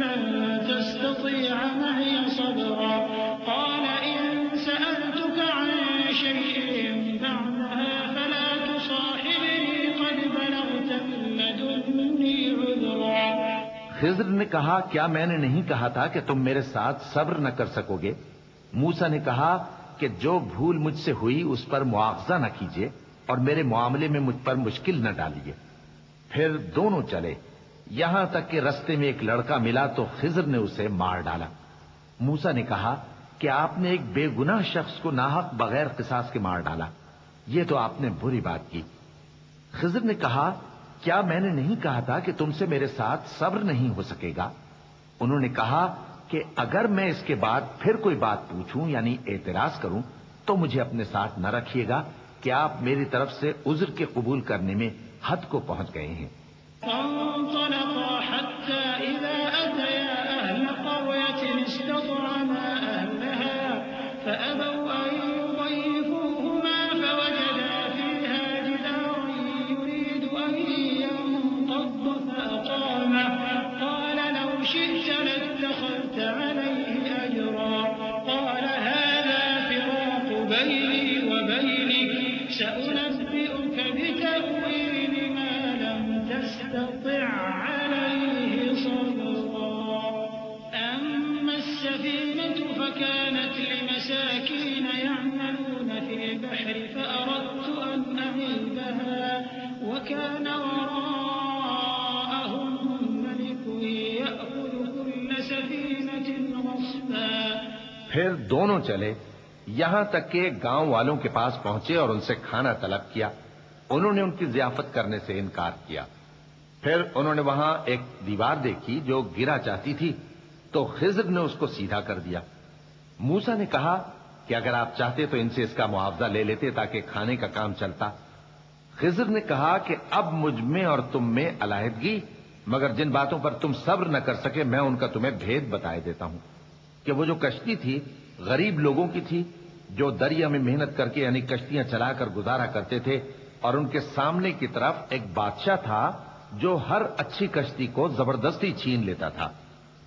لن تستطيع معي صبرا قال إن سألتك عن شيء بعدها فلا تصاحبني قد بلغت من لدني عذرا۔ خضر نے کہا کیا میں نے نہیں کہا تھا کہ تم میرے ساتھ صبر نہ کر سکو گے؟ موسیٰ نے کہا کہ جو بھول مجھ سے ہوئی اس پر مواخذہ نہ کیجیے اور میرے معاملے میں مجھ پر مشکل نہ ڈالیے۔ پھر دونوں چلے، یہاں تک کہ رستے میں ایک لڑکا ملا تو خضر نے اسے مار ڈالا۔ موسیٰ نے کہا کہ آپ نے ایک بے گناہ شخص کو ناحق بغیر قصاص کے مار ڈالا، یہ تو آپ نے بری بات کی۔ خضر نے کہا کیا میں نے نہیں کہا تھا کہ تم سے میرے ساتھ صبر نہیں ہو سکے گا؟ انہوں نے کہا کہ اگر میں اس کے بعد پھر کوئی بات پوچھوں یعنی اعتراض کروں تو مجھے اپنے ساتھ نہ رکھیے گا کہ آپ میری طرف سے عذر کے قبول کرنے میں حد کو پہنچ گئے ہیں۔ فانطلقا حتى إذا أتيا أهل قرية استطعما أهلها فأبوا أن يضيفوهما فوجدا فيها جدارا يريد أن ينقض فأقامه قال لو شئت لاتخذت عليه أجرا قال هذا فراق بيني وبينك سأنبئك بتأويل ما لم تستطع عليه صبرا أما السفينة فكانت لمساكين يعملون في البحر فأردت أن أعيبها وكان وراءهم ملك يأخذ كل سفينة غصبا۔ پھر دونوں چلے یہاں تک کہ گاؤں والوں کے پاس پہنچے اور ان سے کھانا طلب کیا۔ انہوں نے ان کی ضیافت کرنے سے انکار کیا۔ پھر انہوں نے وہاں ایک دیوار دیکھی جو گرا چاہتی تھی تو خضر نے اس کو سیدھا کر دیا۔ موسیٰ نے کہا کہ اگر آپ چاہتے تو ان سے اس کا معاوضہ لے لیتے تاکہ کھانے کا کام چلتا۔ خضر نے کہا کہ اب مجھ میں اور تم میں علیحدگی، مگر جن باتوں پر تم صبر نہ کر سکے میں ان کا تمہیں بھید بتائے دیتا ہوں کہ وہ جو کشتی تھی غریب لوگوں کی تھی جو دریا میں محنت کر کے یعنی کشتیاں چلا کر گزارا کرتے تھے، اور ان کے سامنے کی طرف ایک بادشاہ تھا جو ہر اچھی کشتی کو زبردستی چھین لیتا تھا،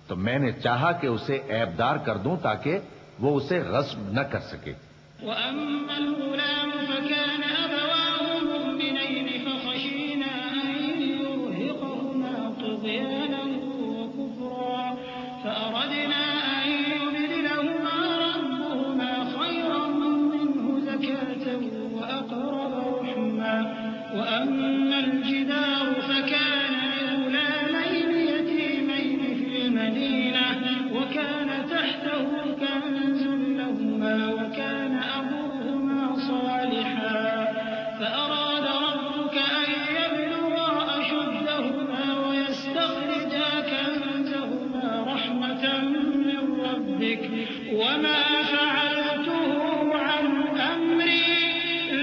تو میں نے چاہا کہ اسے عیبدار کر دوں تاکہ وہ اسے غصب نہ کر سکے۔ وأما الغلام فكان أبواه مؤمنين فخشينا أن يرهقهما طغيانا وكفرا فأردنا أن يبدلهما ربهما خيرا منه زكاة وأقرب رحما وأما الجدار فكان لغلامين يتيمين في المدينة وكان تحته كنز لهما وكان أبوهما صالحا فأراد ربك أن يبلغا أشدهما ويستخرجا كنزهما رحمة من ربك وما فعلته عن أمري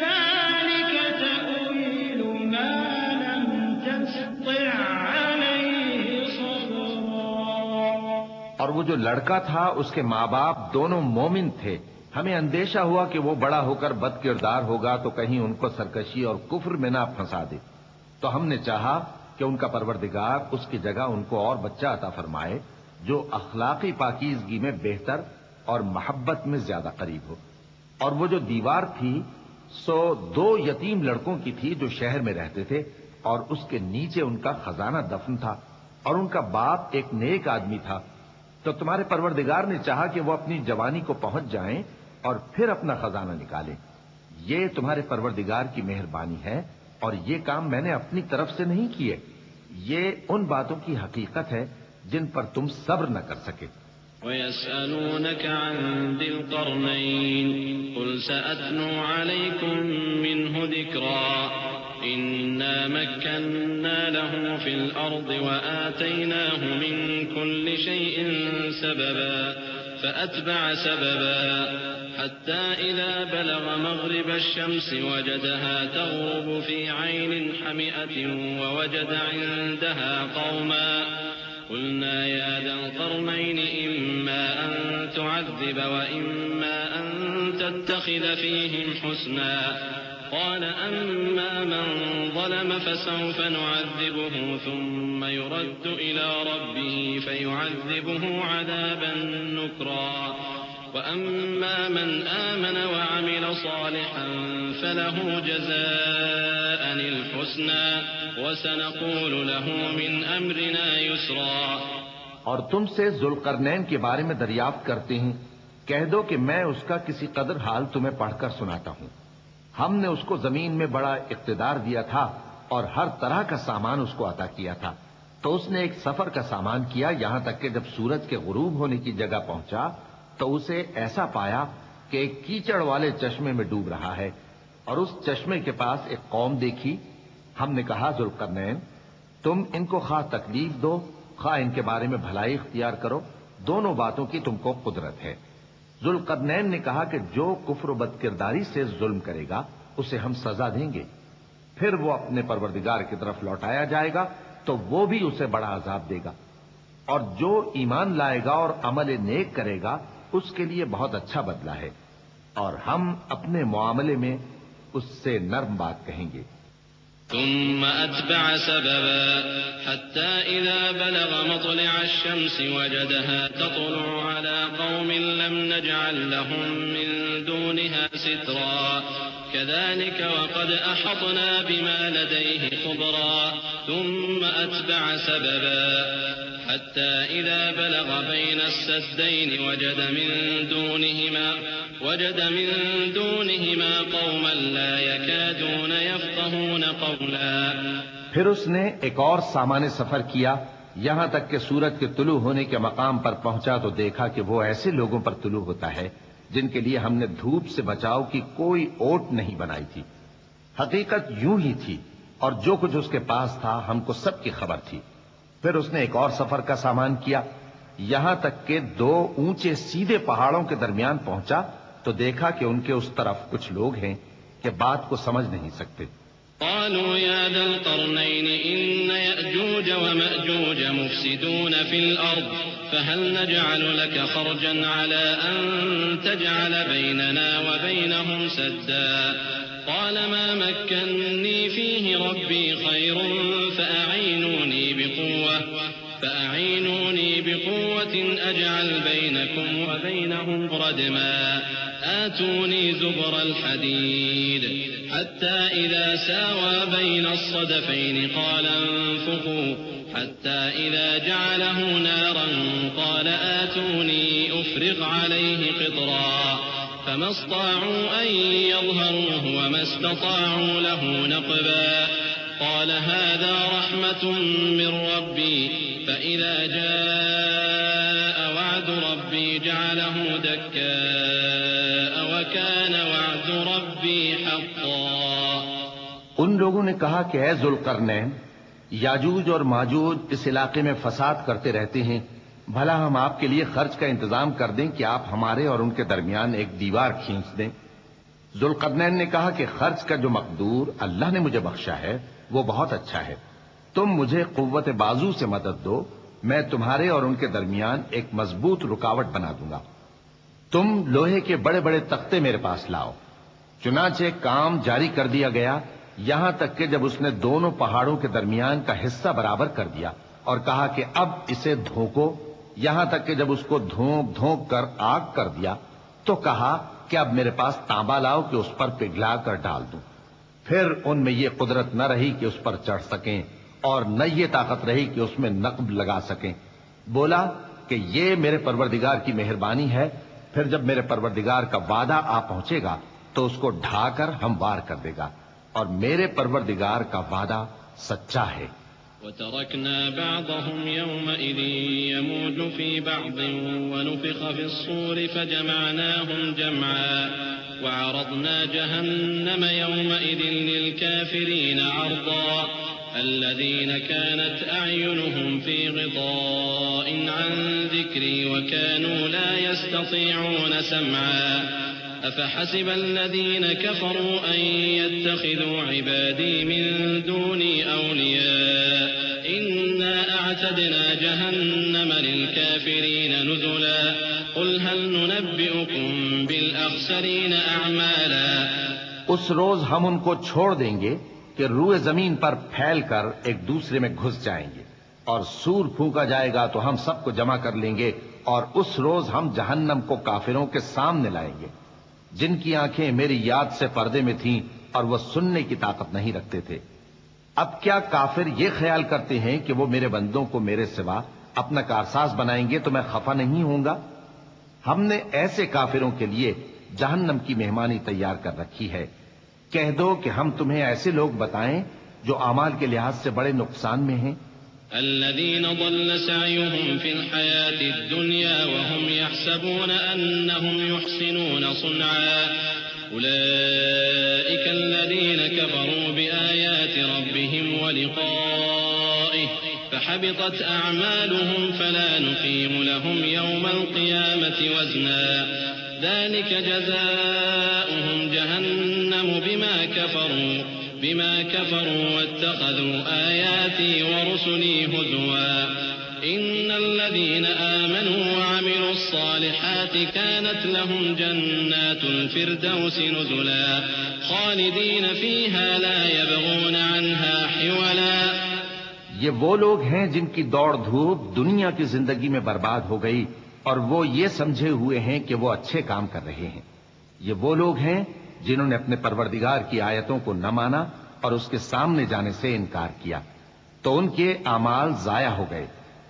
ذلك تأويل ما لم تستطع عليه صبرا۔ اور وہ جو لڑکا تھا اس کے ماں باپ دونوں مومن تھے، ہمیں اندیشہ ہوا کہ وہ بڑا ہو کر بد کردار ہوگا تو کہیں ان کو سرکشی اور کفر میں نہ پھنسا دے، تو ہم نے چاہا کہ ان کا پروردگار اس کی جگہ ان کو اور بچہ عطا فرمائے جو اخلاقی پاکیزگی میں بہتر اور محبت میں زیادہ قریب ہو۔ اور وہ جو دیوار تھی سو 2 یتیم لڑکوں کی تھی جو شہر میں رہتے تھے، اور اس کے نیچے ان کا خزانہ دفن تھا، اور ان کا باپ ایک نیک آدمی تھا، تو تمہارے پروردگار نے چاہا کہ وہ اپنی جوانی کو پہنچ جائیں اور پھر اپنا خزانہ نکالیں۔ یہ تمہارے پروردگار کی مہربانی ہے اور یہ کام میں نے اپنی طرف سے نہیں کیے، یہ ان باتوں کی حقیقت ہے جن پر تم صبر نہ کر سکے۔ وَيَسْأَلُونَكَ عَنْ ذِي الْقَرْنَيْنِ قُلْ سَأَتْلُو عَلَيْكُمْ مِنْهُ ذِكْرًا إِنَّا مَكَّنَّا لَهُ فِي الْأَرْضِ وَآتَيْنَاهُ مِنْ كُلِّ شَيْءٍ سَبَبًا فَأَتْبَعَ سَبَبًا حَتَّى إِذَا بَلَغَ مَغْرِبَ الشَّمْسِ وَجَدَهَا تَغْرُبُ فِي عَيْنٍ حَمِئَةٍ وَوَجَدَ عِندَهَا قَوْمًا قلنا يا ذا القرنين إما أن تعذب وإما أن تتخذ فيهم حسنا قال أما من ظلم فسوف نعذبه ثم يرد إلى ربه فيعذبه عذابا نكرا وأما من آمن وعمل صالحا فله جزاء الحسنى وسنقول له من أمرنا يسرا. اور تم سے ذوالقرنین کے بارے میں دریافت کرتے ہیں، کہہ دو کہ میں اس کا کسی قدر حال تمہیں پڑھ کر سناتا ہوں. ہم نے اس کو زمین میں بڑا اقتدار دیا تھا اور ہر طرح کا سامان اس کو عطا کیا تھا، تو اس نے ایک سفر کا سامان کیا، یہاں تک کہ جب سورج کے غروب ہونے کی جگہ پہنچا تو اسے ایسا پایا کہ ایک کیچڑ والے چشمے میں ڈوب رہا ہے، اور اس چشمے کے پاس ایک قوم دیکھی. ہم نے کہا ذوالقرنین تم ان کو خواہ تکلیف دو خواہ ان کے بارے میں بھلائی اختیار کرو، دونوں باتوں کی تم کو قدرت ہے. ذوالقرنین نے کہا کہ جو کفر و بدکرداری سے ظلم کرے گا اسے ہم سزا دیں گے، پھر وہ اپنے پروردگار کی طرف لوٹایا جائے گا تو وہ بھی اسے بڑا عذاب دے گا، اور جو ایمان لائے گا اور عمل نیک کرے گا اس کے لیے بہت اچھا بدلہ ہے، اور ہم اپنے معاملے میں اس سے نرم بات کہیں گے. ثم أتبع سببا حتى إذا بلغ مطلع الشمس وجدها تطلع على قوم لم نجعل لهم من دونها سترا كذلك وقد أحطنا بما لديه خبرا ثم أتبع سببا حتى إذا بلغ بين السدين وجد من دونهما قوما لا يكادون يفقهون قولا. پھر اس نے ایک اور سامان سفر کیا، یہاں تک کہ سورج کے طلوع ہونے کے مقام پر پہنچا تو دیکھا کہ وہ ایسے لوگوں پر طلوع ہوتا ہے جن کے لیے ہم نے دھوپ سے بچاؤ کی کوئی اوٹ نہیں بنائی تھی. حقیقت یوں ہی تھی، اور جو کچھ اس کے پاس تھا ہم کو سب کی خبر تھی. پھر اس نے ایک اور سفر کا سامان کیا، یہاں تک کہ دو اونچے سیدھے پہاڑوں کے درمیان پہنچا تو دیکھا کہ ان کے اس طرف کچھ لوگ ہیں کہ بات کو سمجھ نہیں سکتے. قالوا يا ذا القرنين إن يأجوج ومأجوج مفسدون في الأرض فهل نجعل لك خرجا على أن تجعل بيننا وبينهم سدا قال ما مكنني فيه ربي خير فأعينوني بقوة أجعل بينكم وبينهم ردما آتوني زبر الحديد حتى إذا ساوى بين الصدفين قال انفخوا حتى إذا جعله نارا قال آتوني أفرغ عليه قطرا فما استطاعوا أن يظهروه وما استطاعوا له نقبا قال هذا رحمة من ربي فإذا جاء وعد ربي جعله دكاء وكان وعد ربي حقا. ان لوگوں نے کہا کہ اے ذوالقرنین، یاجوج اور ماجوج اس علاقے میں فساد کرتے رہتے ہیں، بھلا ہم آپ کے لیے خرچ کا انتظام کر دیں کہ آپ ہمارے اور ان کے درمیان ایک دیوار کھینچ دیں. ذوالقرنین نے کہا کہ خرچ کا جو مقدور اللہ نے مجھے بخشا ہے وہ بہت اچھا ہے، تم مجھے قوت بازو سے مدد دو، میں تمہارے اور ان کے درمیان ایک مضبوط رکاوٹ بنا دوں گا. تم لوہے کے بڑے بڑے تختے میرے پاس لاؤ. چنانچہ کام جاری کر دیا گیا، یہاں تک کہ جب اس نے دونوں پہاڑوں کے درمیان کا حصہ برابر کر دیا اور کہا کہ اب اسے دھوکو، یہاں تک کہ جب اس کو دھونک دھونک کر آگ کر دیا تو کہا کہ اب میرے پاس تانبا لاؤ کہ اس پر پگھلا کر ڈال دوں. پھر ان میں یہ قدرت نہ رہی کہ اس پر چڑھ سکیں اور نہ یہ طاقت رہی کہ اس میں نقب لگا سکیں. بولا کہ یہ میرے پروردگار کی مہربانی ہے، پھر جب میرے پروردگار کا وعدہ آ پہنچے گا تو اس کو ڈھا کر ہموار کر دے گا، اور میرے پروردگار کا وعدہ سچا ہے. وتركنا بعضهم يومئذ يموج في بعض ونفخ في الصور فجمعناهم جمعا وعرضنا جهنم يومئذ للكافرين عرضا الذين كانت أعينهم في غطاء عن ذكري وكانوا لا يستطيعون سمعا أفحسب الذين كفروا أن يتخذوا عبادي من دوني أولياء إنا أعتدنا جهنم للكافرين نزلا قل هل ننبئكم بالأخسرين أعمالا. اس روز ہم ان کو چھوڑ دیں گے کہ روئے زمین پر پھیل کر ایک دوسرے میں گھس جائیں گے، اور سور پھونکا جائے گا تو ہم سب کو جمع کر لیں گے، اور اس روز ہم جہنم کو کافروں کے سامنے لائیں گے جن کی آنکھیں میری یاد سے پردے میں تھیں اور وہ سننے کی طاقت نہیں رکھتے تھے۔ اب کیا کافر یہ خیال کرتے ہیں کہ وہ میرے بندوں کو میرے سوا اپنا کارساز بنائیں گے تو میں خفا نہیں ہوں گا؟ ہم نے ایسے کافروں کے لیے جہنم کی مہمانی تیار کر رکھی ہے۔ کہہ دو کہ ہم تمہیں ایسے لوگ بتائیں جو اعمال کے لحاظ سے بڑے نقصان میں ہیں۔ الذين ضل سعيهم في الحياة الدنيا وهم يحسبون أنهم يحسنون صنعا أولئك الذين كفروا بآيات ربهم ولقائه فحبطت أعمالهم فلا نقيم لهم يوم القيامة وزنا ذلك جزاؤهم جهنم بما كفروا واتخذوا آياتي ورسلي هزوا إن الذين آمنوا وعملوا الصالحات كانت لهم جنات الفردوس نزلا خالدين فيها لا يبغون عنها حولا۔ یہ وہ لوگ ہیں جن کی دوڑ دھوپ دنیا کی زندگی میں برباد ہو گئی اور وہ یہ سمجھے ہوئے ہیں کہ وہ اچھے کام کر رہے ہیں۔ یہ وہ لوگ ہیں جنہوں نے اپنے پروردگار کی آیتوں کو نہ مانا اور اس کے سامنے جانے سے انکار کیا، تو ان کے اعمال ضائع ہو گئے،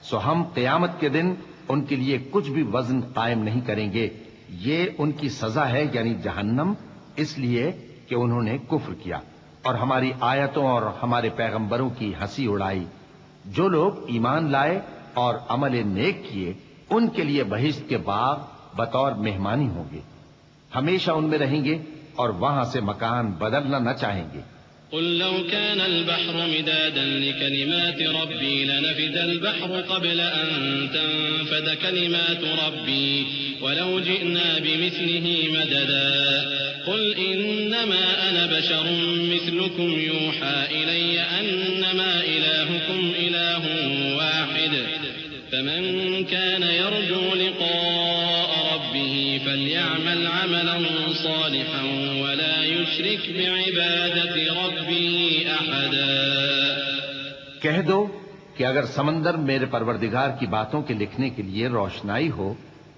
سو ہم قیامت کے دن ان کے لیے کچھ بھی وزن قائم نہیں کریں گے۔ یہ ان کی سزا ہے، یعنی جہنم، اس لیے کہ انہوں نے کفر کیا اور ہماری آیتوں اور ہمارے پیغمبروں کی ہنسی اڑائی۔ جو لوگ ایمان لائے اور عمل نیک کیے ان کے لیے بہشت کے باغ بطور مہمانی ہوں گے، ہمیشہ ان میں رہیں گے اور وہاں سے مکان بدلنا نہ چاہیں گے۔ قل لو كان البحر مدادا لكلمات ربي لنفد البحر قبل أن تنفد كلمات ربي ولو جئنا بمثله مددا قل إنما أنا بشر مثلكم يوحى إلي أنما إلهكم إله واحد فمن كان يرجو لقاء ربه فليعمل عملا صالحا ولا يشرك بعبادة ربه أحدا۔ کہہ دو کہ اگر سمندر میرے پروردگار کی باتوں کے لکھنے کے لیے روشنائی ہو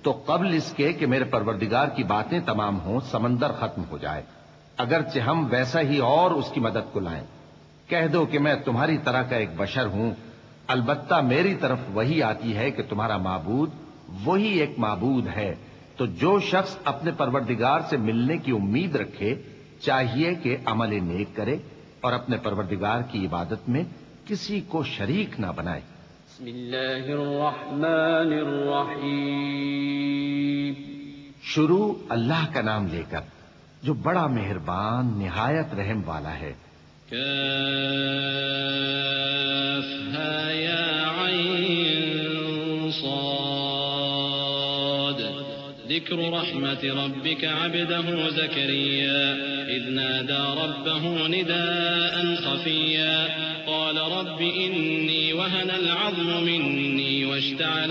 تو قبل اس کے کہ میرے پروردگار کی باتیں تمام ہوں سمندر ختم ہو جائے، اگرچہ ہم ویسا ہی اور اس کی مدد کو لائیں۔ کہہ دو کہ میں تمہاری طرح کا ایک بشر ہوں، البتہ میری طرف وہی آتی ہے کہ تمہارا معبود وہی ایک معبود ہے، تو جو شخص اپنے پروردگار سے ملنے کی امید رکھے چاہیے کہ عمل نیک کرے اور اپنے پروردگار کی عبادت میں کسی کو شریک نہ بنائے۔ بسم اللہ الرحمن الرحیم۔ شروع اللہ کا نام لے کر جو بڑا مہربان نہایت رحم والا ہے۔ كافها يا عين صاد ذكر رحمة ربك عبده زكريا إذ نادى ربه نداء خفيا قال رب إني وهن العظم مني واشتعل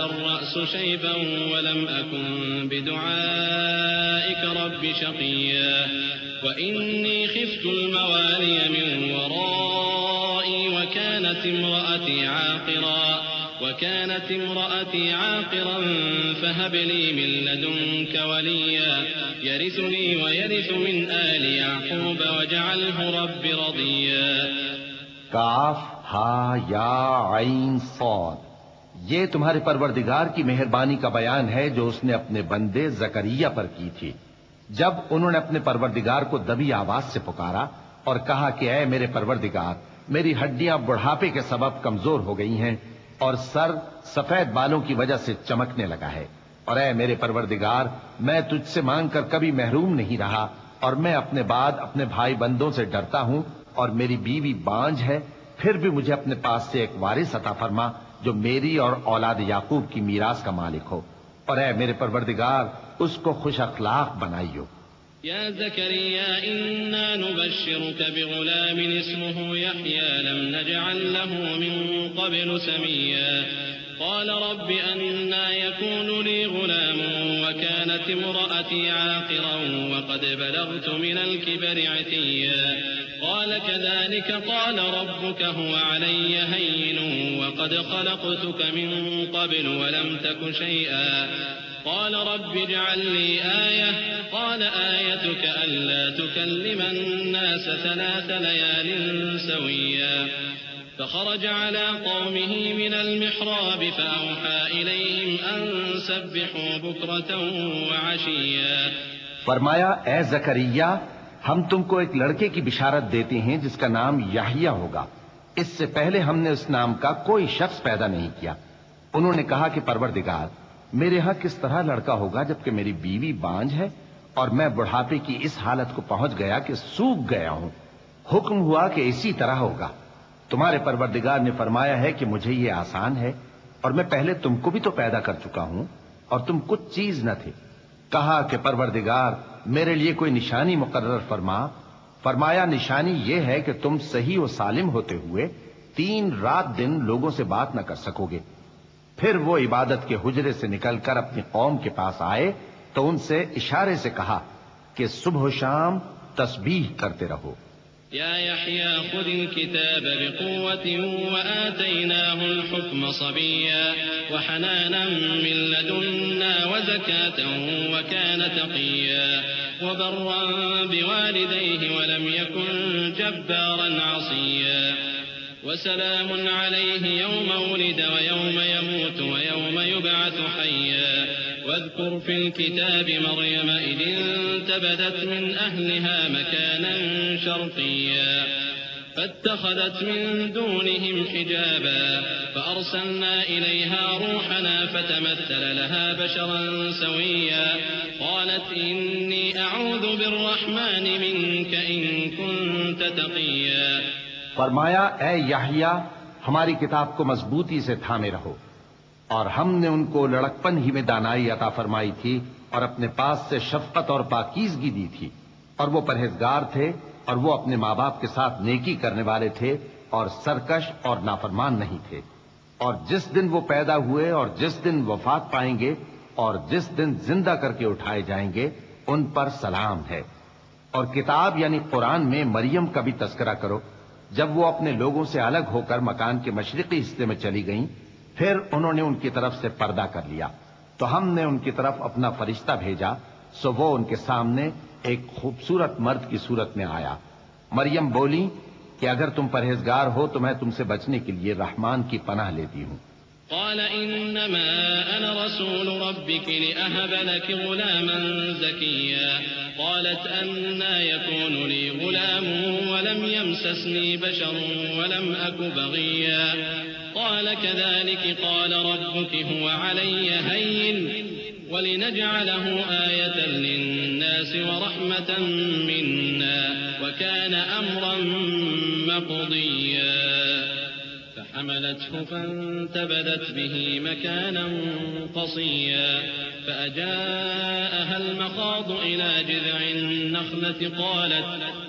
الرأس شيبا ولم أكن بدعائك رب شقيا وإني خفت الموالي من ورائي وكانت امرأتي عاقرا فهب لي من لدنك وليا يرثني ويرث من آل يعقوب واجعله رب رضيا۔ کاف ہا یا عین صاد، یہ تمہارے پروردگار کی مہربانی کا بیان ہے جو اس نے اپنے بندے زکریا پر کی تھی جب انہوں نے اپنے پروردگار کو دبی آواز سے پکارا اور کہا کہ اے میرے پروردگار، میری ہڈیاں بڑھاپے کے سبب کمزور ہو گئی ہیں اور سر سفید بالوں کی وجہ سے چمکنے لگا ہے، اور اے میرے پروردگار، میں تجھ سے مانگ کر کبھی محروم نہیں رہا اور میں اپنے بعد اپنے بھائی بندوں سے ڈرتا ہوں اور میری بیوی بانجھ ہے، پھر بھی مجھے اپنے پاس سے ایک وارث عطا فرما جو میری اور اولاد یعقوب کی میراث کا مالک ہو، اور اے میرے پروردگار اس کو خوش اخلاق بنائیو۔ يا زكريا إنا نبشرك بغلام اسمه يحيى لم نجعل له من قبل سميا قال رب أنا يكون لي غلام وكانت امرأتي عاقرا وقد بلغت من الكبر عتيا قال كذلك قال ربك هو علي هين وقد خلقتك من قبل ولم تك شيئا قال رب اجعل لي آية قال آيتك ألا تكلم الناس 3 ليال سويا فخرج على قومه من المحراب فأوحى إليهم أن سبحوا بكرة وعشيا فرمایا اے زکریا ہم تم کو ایک لڑکے کی بشارت دیتے ہیں جس کا نام یحییٰ ہوگا. اس سے پہلے ہم نے اس نام کا کوئی شخص پیدا نہیں کیا. انہوں نے کہا کہ پروردگار میرے ہاں کس طرح لڑکا ہوگا جبکہ میری بیوی بانجھ ہے اور میں بڑھاپے کی اس حالت کو پہنچ گیا کہ سوکھ گیا ہوں. حکم ہوا کہ اسی طرح ہوگا. تمہارے پروردگار نے فرمایا ہے کہ مجھے یہ آسان ہے اور میں پہلے تم کو بھی تو پیدا کر چکا ہوں اور تم کچھ چیز نہ تھے. کہا کہ پروردگار میرے لیے کوئی نشانی مقرر فرما. فرمایا نشانی یہ ہے کہ تم صحیح و سالم ہوتے ہوئے 3 رات دن لوگوں سے بات نہ کر سکو گے. پھر وہ عبادت کے حجرے سے نکل کر اپنی قوم کے پاس آئے تو ان سے اشارے سے کہا کہ صبح و شام تسبیح کرتے رہو. يا يحيى خذ الكتاب بقوة وآتيناه الحكم صبيا وحنانا من لدنا وزكاة وكان تقيا وبرا بوالديه ولم يكن جبارا عصيا وسلام عليه يوم ولد ويوم يموت ويوم يبعث حيا واذكر في الكتاب مريم إذ انتبذت من أهلها مكانا شرقيا فاتخذت من دونهم حجابا فأرسلنا إليها روحنا فتمثل لها بشرا سويا قالت إني أعوذ بالرحمن منك إن كنت تقيا. فرمایا اے یحییٰ ہماری کتاب کو مضبوطی سے تھامے رہو. اور ہم نے ان کو لڑکپن ہی میں دانائی عطا فرمائی تھی اور اپنے پاس سے شفقت اور پاکیزگی دی تھی اور وہ پرہیزگار تھے اور وہ اپنے ماں باپ کے ساتھ نیکی کرنے والے تھے اور سرکش اور نافرمان نہیں تھے. اور جس دن وہ پیدا ہوئے اور جس دن وفات پائیں گے اور جس دن زندہ کر کے اٹھائے جائیں گے ان پر سلام ہے. اور کتاب یعنی قرآن میں مریم کا بھی تذکرہ کرو جب وہ اپنے لوگوں سے الگ ہو کر مکان کے مشرقی حصے میں چلی گئیں. پھر انہوں نے ان کی طرف سے پردہ کر لیا تو ہم نے ان کی طرف اپنا فرشتہ بھیجا سو وہ ان کے سامنے ایک خوبصورت مرد کی صورت میں آیا. مریم بولی کہ اگر تم پرہیزگار ہو تو میں تم سے بچنے کے لیے رحمان کی پناہ لیتی ہوں. قال انما انا رسول ربك لأهب لك غلاما زكيا قالت أنا يكون لي غلام ولم يمسسني بشر ولم أك بغيا قال كذلك قال ربك هو علي هين ولنجعله آية للناس ورحمة منا وكان أمرا مقضيا فحملته فانتبذت به مكانا قصيا فأجاءها المخاض إلى جذع النخلة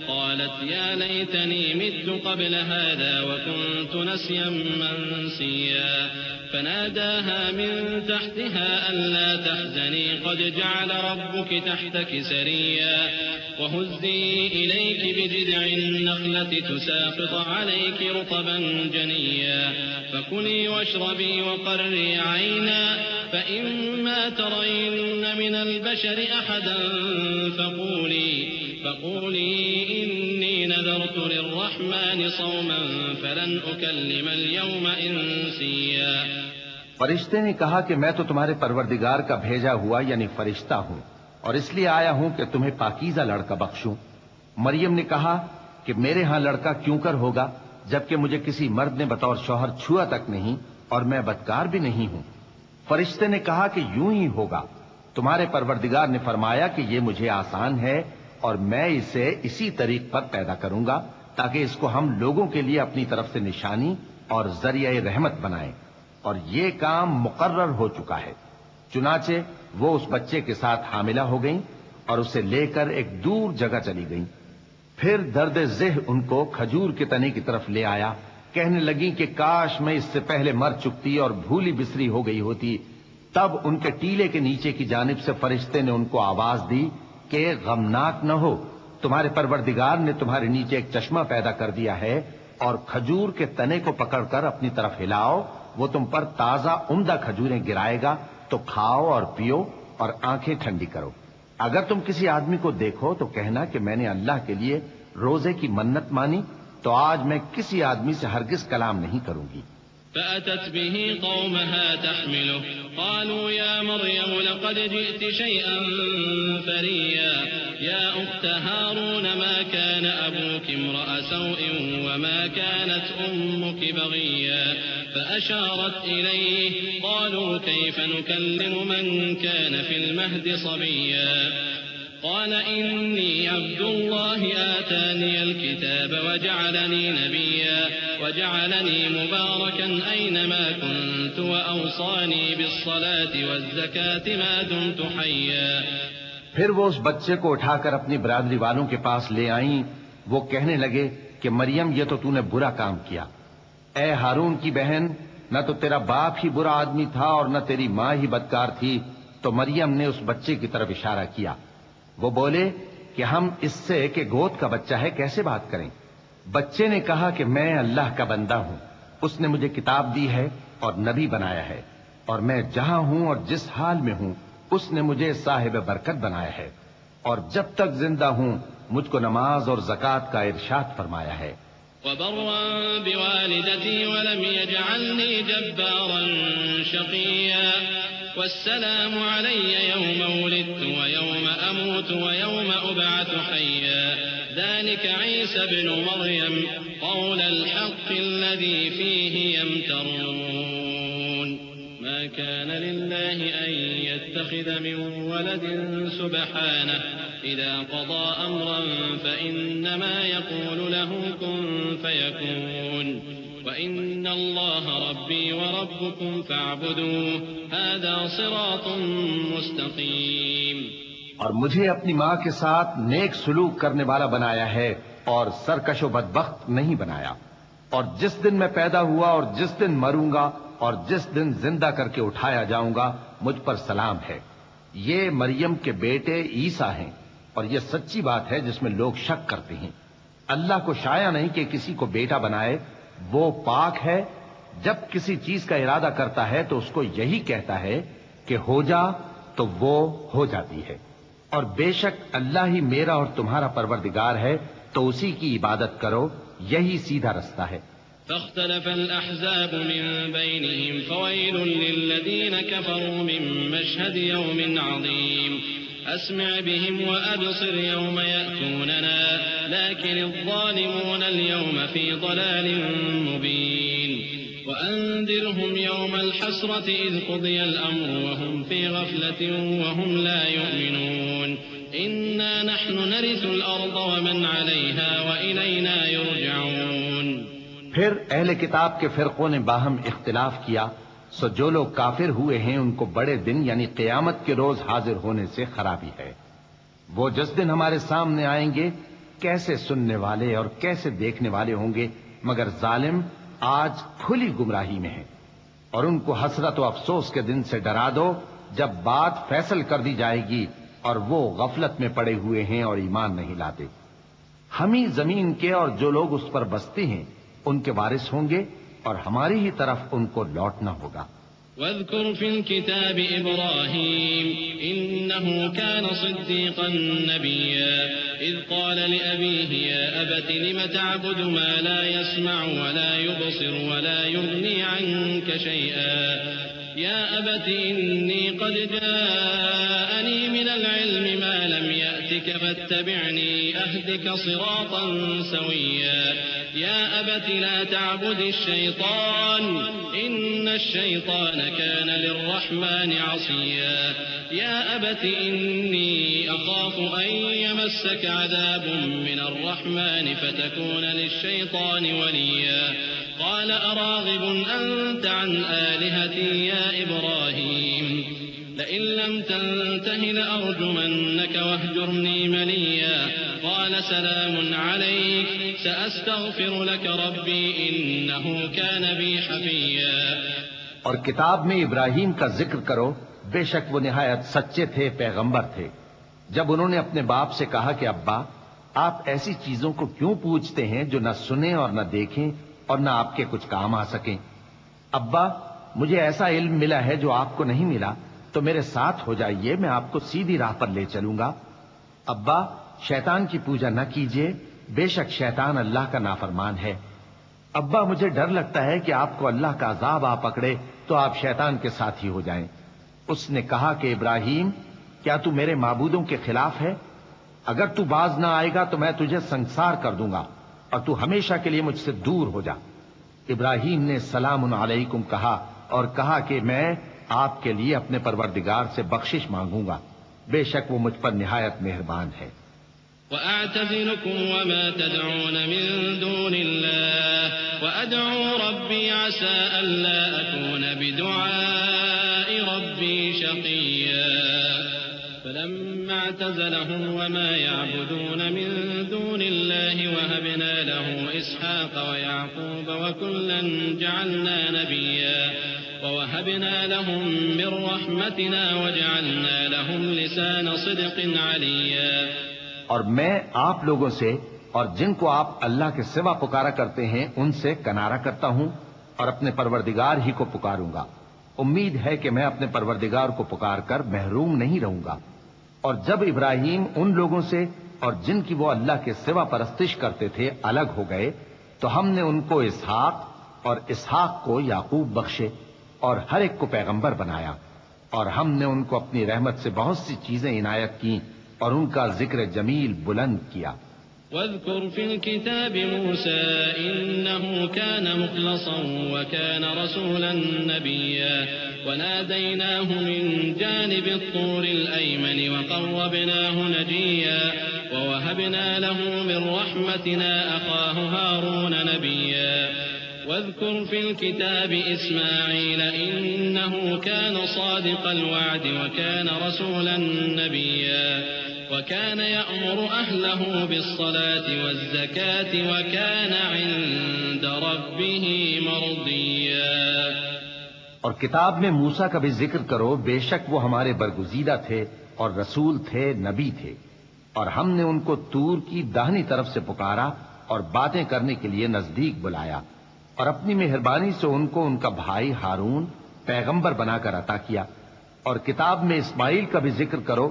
قالت يا ليتني مت قبل هذا وكنت نسيا منسيا فناداها من تحتها ألا تحزني قد جعل ربك تحتك سريا وهزي إليك بجذع النخلة تساقط عليك رطبا جنيا فكلي واشربي وقري عينا فإما ترين من البشر أحدا فقولي إني نذرت للرحمن صوما فلن أكلم اليوم إنسيا. فرشتے نے کہا کہ میں تو تمہارے پروردگار کا بھیجا ہوا یعنی فرشتہ ہوں اور اس لیے آیا ہوں کہ تمہیں پاکیزہ لڑکا بخشوں. مریم نے کہا کہ میرے ہاں لڑکا کیوں کر ہوگا جبکہ مجھے کسی مرد نے بطور شوہر چھوا تک نہیں اور میں بدکار بھی نہیں ہوں. فرشتے نے کہا کہ یوں ہی ہوگا. تمہارے پروردگار نے فرمایا کہ یہ مجھے آسان ہے اور میں اسے اسی طریق پر پیدا کروں گا تاکہ اس کو ہم لوگوں کے لیے اپنی طرف سے نشانی اور ذریعہ رحمت بنائیں. اور یہ کام مقرر ہو چکا ہے. چنانچہ وہ اس بچے کے ساتھ حاملہ ہو گئیں اور اسے لے کر ایک دور جگہ چلی گئیں. پھر درد ذہ ان کو کھجور کے تنے کی طرف لے آیا کہنے لگیں کہ کاش میں اس سے پہلے مر چکتی اور بھولی بسری ہو گئی ہوتی۔ تب ان کے ٹیلے کے نیچے کی جانب سے فرشتے نے ان کو آواز دی کہ غمناک نہ ہو، تمہارے پروردگار نے تمہارے نیچے ایک چشمہ پیدا کر دیا ہے، اور کھجور کے تنے کو پکڑ کر اپنی طرف ہلاؤ، وہ تم پر تازہ عمدہ کھجوریں گرائے گا، تو کھاؤ اور پیو اور آنکھیں ٹھنڈی کرو۔ اگر تم کسی آدمی کو دیکھو تو کہنا کہ میں نے اللہ کے لیے روزے کی منت مانی، تو آج میں کسی آدمی سے ہرگز کلام نہیں کروں گی۔ فأتت به قومها تحمله قالوا يا مريم لقد جئت شيئا فريا يا أخت هارون ما كان أبوك امرأ سوء وما كانت أمك بغيا فأشارت إليه قالوا كيف نكلم من كان في المهد صبيا قال إني عبد الله آتاني الكتاب وجعلني نبيا وجعلني مباركا أينما كنت وأوصاني بالصلاة والزكاة ما دمت حيا۔ پھر وہ اس بچے کو اٹھا کر اپنی برادری والوں کے پاس لے آئیں۔ وہ کہنے لگے کہ مریم یہ تو نے برا کام کیا۔ اے ہارون کی بہن، نہ تو تیرا باپ ہی برا آدمی تھا اور نہ تیری ماں ہی بدکار تھی۔ تو مریم نے اس بچے کی طرف اشارہ کیا۔ وہ بولے کہ ہم اس سے کہ گود کا بچہ ہے کیسے بات کریں؟ بچے نے کہا کہ میں اللہ کا بندہ ہوں، اس نے مجھے کتاب دی ہے اور نبی بنایا ہے، اور میں جہاں ہوں اور جس حال میں ہوں اس نے مجھے صاحب برکت بنایا ہے، اور جب تک زندہ ہوں مجھ کو نماز اور زکوٰۃ کا ارشاد فرمایا ہے۔ وبرا بوالدتي ولم يجعلني جبارا شقيا والسلام علي يوم ولدت ويوم أموت ويوم أبعث حيا ذلك عيسى ابن مريم قول الحق الذي فيه يمترون ما كان لله أن يتخذ من ولد سبحانه إذا قضى أمرا فإنما يقول له كن فيكون وإن الله ربي وربكم فاعبدوه هذا صراط مستقيم۔ اور مجھے اپنی ماں کے ساتھ نیک سلوک کرنے والا بنایا ہے اور سرکش و بدبخت نہیں بنایا، اور جس دن میں پیدا ہوا اور جس دن مروں گا اور جس دن زندہ کر کے اٹھایا جاؤں گا مجھ پر سلام ہے۔ یہ مریم کے بیٹے عیسیٰ ہیں، اور یہ سچی بات ہے جس میں لوگ شک کرتے ہیں۔ اللہ کو شایع نہیں کہ کسی کو بیٹا بنائے، وہ پاک ہے۔ جب کسی چیز کا ارادہ کرتا ہے تو اس کو یہی کہتا ہے کہ ہو جا، تو وہ ہو جاتی ہے۔ اور بے شک اللہ ہی میرا اور تمہارا پروردگار ہے، تو اسی کی عبادت کرو، یہی سیدھا رستہ ہے۔ فاختلف الأحزاب من بينهم فويل للذين كفروا من مشهد يوم عظيم أسمع بهم وأبصر يوم يأتوننا لكن الظالمون اليوم في ضلال مبين وأنذرهم يوم الحسرة إذ قضي الأمر وهم في غفلة وهم لا يؤمنون إنا نحن نرث الأرض ومن عليها وإلينا يرجعون۔ پھر اہل کتاب کے فرقوں نے باہم اختلاف کیا، سو جو لوگ کافر ہوئے ہیں ان کو بڑے دن یعنی قیامت کے روز حاضر ہونے سے خرابی ہے۔ وہ جس دن ہمارے سامنے آئیں گے کیسے سننے والے اور کیسے دیکھنے والے ہوں گے، مگر ظالم آج کھلی گمراہی میں ہیں۔ اور ان کو حسرت و افسوس کے دن سے ڈرا دو جب بات فیصل کر دی جائے گی اور وہ غفلت میں پڑے ہوئے ہیں اور ایمان نہیں لاتے۔ ہم ہی زمین کے اور جو لوگ اس پر بستے ہیں ان کے وارث ہوں گے، اور ہماری ہی طرف ان کو لوٹنا ہوگا۔ واذكر في الكتاب إبراهيم إنه كان صديقا نبيا إذ قال لأبيه يا أبت لم تعبد ما لا يسمع ولا يبصر ولا يغني عنك شيئا يا أبت إني قد جاءني من العلم ما لم يأتك فاتبعني أهدك صراطا سويا يا أبت لا تعبد الشيطان إن الشيطان كان للرحمن عصيا يا أبت إني أخاف أن يمسك عذاب من الرحمن فتكون للشيطان وليا قال أراغب أنت عن آلهتي يا إبراهيم لئن لم تنته لأرجمنك واهجرني مليا قال سلام عليك سأستغفر لك ربي إنه كان بي حفيا. اور کتاب میں ابراہیم کا ذکر کرو، بے شک وہ نہایت سچے تھے، پیغمبر تھے. جب انہوں نے اپنے باپ سے کہا کہ ابا آپ ایسی چیزوں کو کیوں پوچھتے ہیں جو نہ سنیں اور نہ دیکھیں اور نہ آپ کے کچھ کام آ سکیں؟ ابا مجھے ایسا علم ملا ہے جو آپ کو نہیں ملا، تو میرے ساتھ ہو جائیے، میں آپ کو سیدھی راہ پر لے چلوں گا. ابا شیطان کی پوجا نہ کیجیے، بے شک شیطان اللہ کا نافرمان ہے. ابا مجھے ڈر لگتا ہے کہ آپ کو اللہ کا عذاب آ پکڑے تو آپ شیطان کے ساتھی ہو جائیں. اس نے کہا کہ ابراہیم کیا تو میرے معبودوں کے خلاف ہے؟ اگر تو باز نہ آئے گا تو میں تجھے سنسار کر دوں گا اور تو ہمیشہ کے لیے مجھ سے دور ہو جا. ابراہیم نے سلام علیکم کہا اور کہا کہ میں آپ کے لیے اپنے پروردگار سے بخشش مانگوں گا، بے شک وہ مجھ پر نہایت مہربان ہے. وأعتزلكم وما تدعون من دون الله وأدعو ربي عسى ألا أكون بدعاء ربي شقيا. فلما اعتزلهم وما يعبدون من دون الله وهبنا له إسحاق ويعقوب وكلا جعلنا نبيا ووهبنا لهم من رحمتنا وجعلنا لهم لسان صدق عليا. اور میں آپ لوگوں سے اور جن کو آپ اللہ کے سوا پکارا کرتے ہیں ان سے کنارہ کرتا ہوں اور اپنے پروردگار ہی کو پکاروں گا. امید ہے کہ میں اپنے پروردگار کو پکار کر محروم نہیں رہوں گا. اور جب ابراہیم ان لوگوں سے اور جن کی وہ اللہ کے سوا پرستش کرتے تھے الگ ہو گئے تو ہم نے ان کو اسحاق اور اسحاق کو یعقوب بخشے اور ہر ایک کو پیغمبر بنایا. اور ہم نے ان کو اپنی رحمت سے بہت سی چیزیں عنایت کی اور ان کا ذکر جمیل بلند کیا. واذكر في الكتاب موسى إنه كان مخلصا وكان رسولا نبيا وناديناه من جانب الطور الأيمن وقربناه نجيا ووهبنا له من رحمتنا أخاه هارون نبيا. واذكر في الكتاب إسماعيل إنه كان صادق الوعد وكان رسولا نبيا وكان يأمر أهله بالصلاة والزكاة وكان عند ربه مرضيا. اور کتاب میں موسیٰ کا بھی ذکر کرو، بے شک وہ ہمارے برگزیدہ تھے اور رسول تھے، نبی تھے. اور ہم نے ان کو طور کی داہنی طرف سے پکارا اور باتیں کرنے کے لیے نزدیک بلایا اور اپنی مہربانی سے ان کو ان کا بھائی ہارون پیغمبر بنا کر عطا کیا. اور کتاب میں اسماعیل کا بھی ذکر کرو،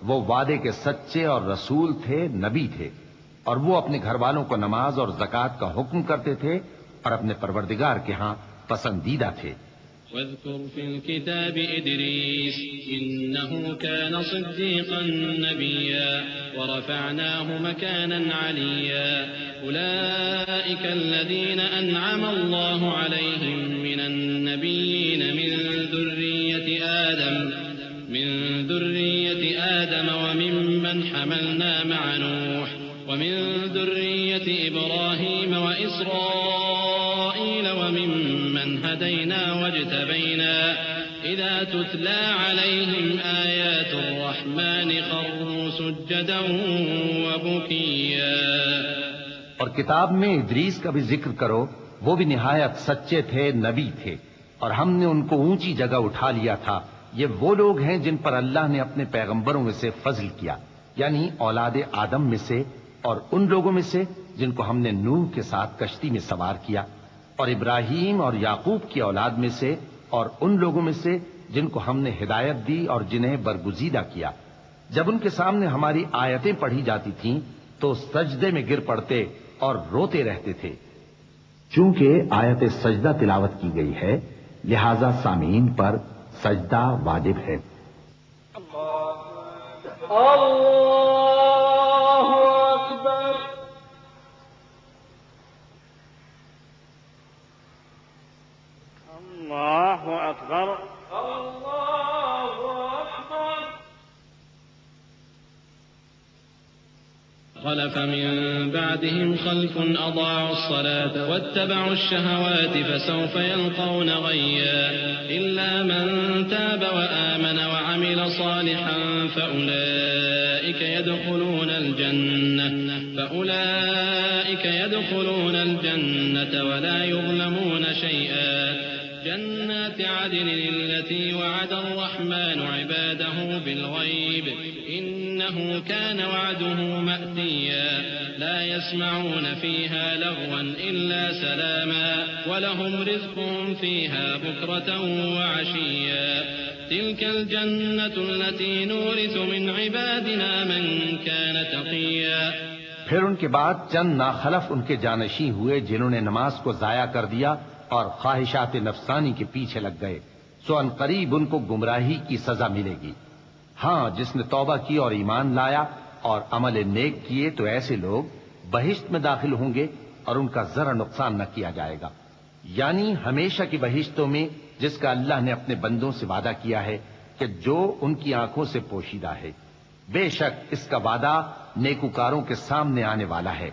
وہ وعدے کے سچے اور رسول تھے، نبی تھے. اور وہ اپنے گھر والوں کو نماز اور زکوٰۃ کا حکم کرتے تھے اور اپنے پروردگار کے ہاں پسندیدہ تھے. واذكر في الكتاب إدريس إنه كان صديقا نبيا ورفعناه مكانا عليا. أولئك الذين أنعم الله عليهم من النبيين من ذرية آدم وممن حملنا مع نوح ومن ذرية إبراهيم وإسرائيل وممن هدينا واجتبينا إذا تتلى عليهم آيات الرحمن خروا سجدا وبكيا. اور کتاب میں ادریس کا بھی ذکر کرو، وہ بھی نہایت سچے تھے، نبی تھے اور ہم نے ان کو اونچی جگہ اٹھا لیا تھا. یہ وہ لوگ ہیں جن پر اللہ نے اپنے پیغمبروں میں سے فضل کیا، یعنی اولاد آدم میں سے اور ان لوگوں میں سے جن کو ہم نے نوح کے ساتھ کشتی میں سوار کیا، اور ابراہیم اور یعقوب کی اولاد میں سے اور ان لوگوں میں سے جن کو ہم نے ہدایت دی اور جنہیں برگزیدہ کیا. جب ان کے سامنے ہماری آیتیں پڑھی جاتی تھیں تو سجدے میں گر پڑتے اور روتے رہتے تھے. چونکہ آیت سجدہ تلاوت کی گئی ہے لہذا سامعین پر سجدہ واجب ہے. اللہ اکبر. اللہ اکبر. اللہ اکبر. خلف من بعدهم خلف أضاعوا الصلاة واتبعوا الشهوات فسوف يلقون غيا إلا من تاب وآمن وعمل صالحا فأولئك يدخلون الجنة ولا يظلمون شيئا جنات عدن التي وعد الرحمن عباده بالغيب إنه كان وعده مأتيا لا يسمعون فيها لغوا إلا سلاما ولهم رزقهم فيها بكرة وعشيا تلك الجنة التي نورث من عبادنا من كان تقيا. پھر ان کے بعد چند ناخلف ان کے جانشین ہوئے جنہوں نے نماز کو ضائع کر دیا اور خواہشات نفسانی کے پیچھے لگ گئے، سو ان قریب ان کو گمراہی کی سزا ملے گی. ہاں، جس نے توبہ کی اور ایمان لایا اور عمل نیک کیے تو ایسے لوگ بہشت میں داخل ہوں گے اور ان کا ذرا نقصان نہ کیا جائے گا، یعنی ہمیشہ کی بہشتوں میں جس کا اللہ نے اپنے بندوں سے وعدہ کیا ہے کہ جو ان کی آنکھوں سے پوشیدہ ہے. بے شک اس کا وعدہ نیکوکاروں کے سامنے آنے والا ہے.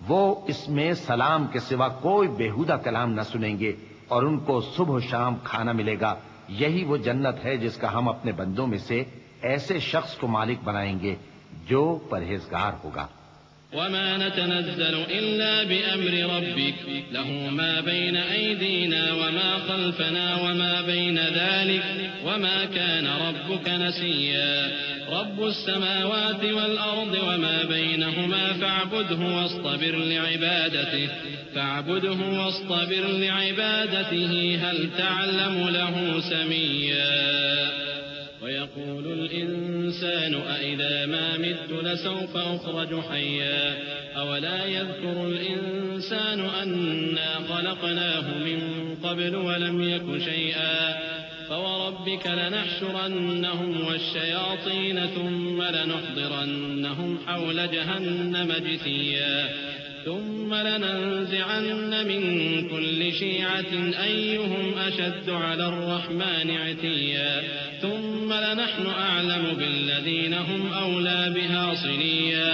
وہ اس میں سلام کے سوا کوئی بیہودہ کلام نہ سنیں گے اور ان کو صبح و شام کھانا ملے گا. یہی وہ جنت ہے جس کا ہم اپنے بندوں میں سے ایسے شخص کو مالک بنائیں گے جو پرہیزگار ہوگا. وما نتنزل إلا بأمر ربك له ما بين أيدينا وما خلفنا وما بين ذلك وما كان ربك نسيا. رب السماوات والأرض وما بينهما فاعبده واصطبر لعبادته هل تعلم له سميا. ويقول الإنسان أإذا ما مت لسوف أخرج حيا. أولا يذكر الإنسان أنا خلقناه من قبل ولم يك شيئا. فوربك لنحشرنهم والشياطين ثم لنحضرنهم حول جهنم جثيا. ثم لننزعن من كل شيعة أيهم أشد على الرحمن عتيا. ثم لنحن أعلم بالذين هم أولى بها صليا.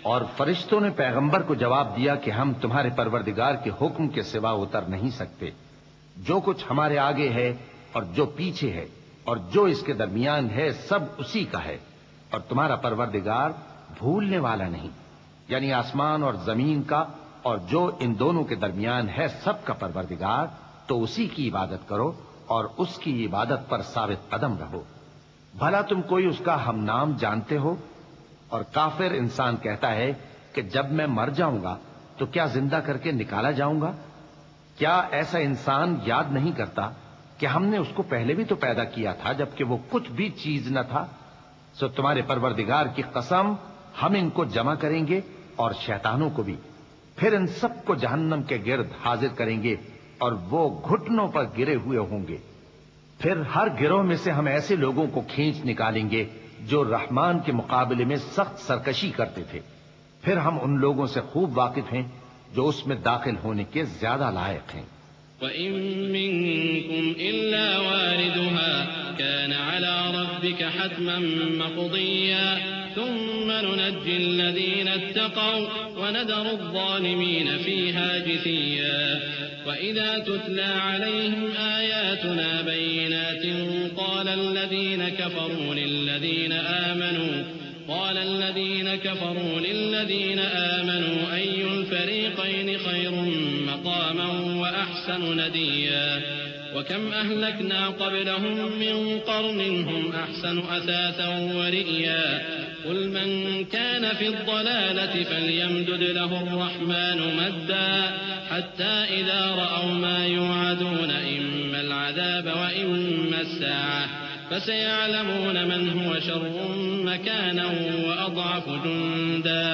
اور فرشتوں نے پیغمبر کو جواب دیا کہ ہم تمہارے پروردگار کے حکم کے سوا اتر نہیں سکتے. جو کچھ ہمارے آگے ہے اور جو پیچھے ہے اور جو اس کے درمیان ہے سب اسی کا ہے، اور تمہارا پروردگار بھولنے والا نہیں. یعنی آسمان اور زمین کا اور جو ان دونوں کے درمیان ہے سب کا پروردگار، تو اسی کی عبادت کرو اور اس کی عبادت پر ثابت قدم رہو. بھلا تم کوئی اس کا ہم نام جانتے ہو؟ اور کافر انسان کہتا ہے کہ جب میں مر جاؤں گا تو کیا زندہ کر کے نکالا جاؤں گا؟ کیا ایسا انسان یاد نہیں کرتا کہ ہم نے اس کو پہلے بھی تو پیدا کیا تھا جبکہ وہ کچھ بھی چیز نہ تھا؟ سو تمہارے پروردگار کی قسم ہم ان کو جمع کریں گے اور شیطانوں کو بھی، پھر ان سب کو جہنم کے گرد حاضر کریں گے اور وہ گھٹنوں پر گرے ہوئے ہوں گے. پھر ہر گروہ میں سے ہم ایسے لوگوں کو کھینچ نکالیں گے جو رحمان کے مقابلے میں سخت سرکشی کرتے تھے. پھر ہم ان لوگوں سے خوب واقف ہیں جو اس میں داخل ہونے کے زیادہ لائق ہیں. وَإِن مِّنكُمْ إِلَّا وَارِدُهَا كَانَ عَلَى رَبِّكَ حَتْمًا مَّقْضِيًّا ثُمَّ نُنَجِّي الَّذِينَ اتَّقَوْا وَنَذَرُ الظَّالِمِينَ فِيهَا جِثِيًّا. وَإِذَا تُتْلَى عَلَيْهِمْ آيَاتُنَا بَيِّنَاتٍ قَالَ الَّذِينَ كَفَرُوا لِلَّذِينَ آمَنُوا أَيُّ الْفَرِيقَيْنِ خَيْرٌ مَّقَامًا وَأَحْسَنُ نَدِيًّا. وَكَمْ أَهْلَكْنَا قَبْلَهُم مِّن قَرْنٍ هُمْ أَحْسَنُ أَثَاثًا وَرِئْيًا. قُلْ مَن كَانَ فِي الضَّلَالَةِ فَلْيَمْدُدْ لَهُ الرَّحْمَٰنُ مَدًّا حَتَّىٰ إِذَا رَأَوْا مَا يُوعَدُونَ إِمَّا الْعَذَابَ وَإِمَّا السَّاعَةَ فسيعلمون من هو شر مكانا وأضعف جندا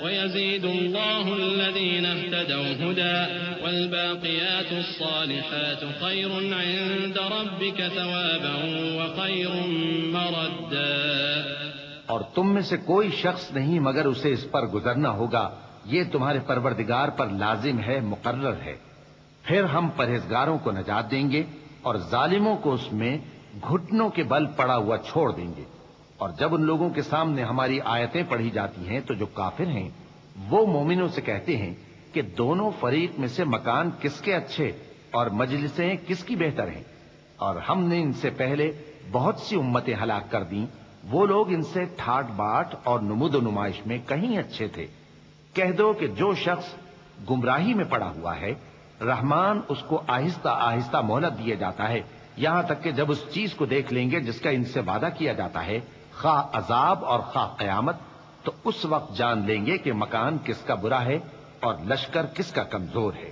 ويزيد الله الذين اهتدوا هدى والباقيات الصالحات خير عند ربك ثوابا وخير مردا. اور تم میں سے کوئی شخص نہیں مگر اسے اس پر گزرنا ہوگا، یہ تمہارے پروردگار پر لازم ہے، مقرر ہے. پھر ہم پرہیزگاروں کو نجات دیں گے اور ظالموں کو اس میں گھٹنوں کے بل پڑا ہوا چھوڑ دیں گے، اور جب ان لوگوں کے سامنے ہماری آیتیں پڑھی جاتی ہیں تو جو کافر ہیں وہ مومنوں سے کہتے ہیں کہ دونوں فریق میں سے مکان کس کے اچھے اور مجلسیں کس کی بہتر ہیں، اور ہم نے ان سے پہلے بہت سی امتیں ہلاک کر دیں، وہ لوگ ان سے ٹھاٹ باٹ اور نمود و نمائش میں کہیں اچھے تھے۔ کہہ دو کہ جو شخص گمراہی میں پڑا ہوا ہے رحمان اس کو آہستہ آہستہ مہلت دیے جاتا ہے، یہاں تک کہ جب اس چیز کو دیکھ لیں گے جس کا ان سے وعدہ کیا جاتا ہے، خواہ عذاب اور خواہ قیامت، تو اس وقت جان لیں گے کہ مکان کس کا برا ہے اور لشکر کس کا کمزور ہے۔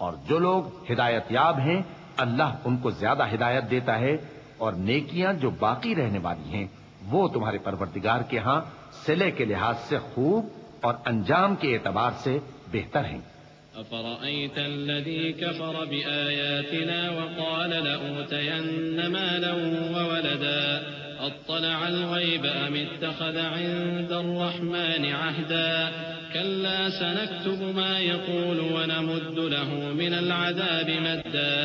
اور جو لوگ ہدایت یاب ہیں اللہ ان کو زیادہ ہدایت دیتا ہے، اور نیکیاں جو باقی رہنے والی ہیں وہ تمہارے پروردگار کے ہاں صلے کے لحاظ سے خوب اور انجام کے اعتبار سے بہتر ہیں۔ أفرأيت الذي كفر بآياتنا وقال لأوتين مالا وولدا أطلع الغيب أم اتخذ عند الرحمن عهدا كلا سنكتب ما يقول ونمد له من العذاب مدا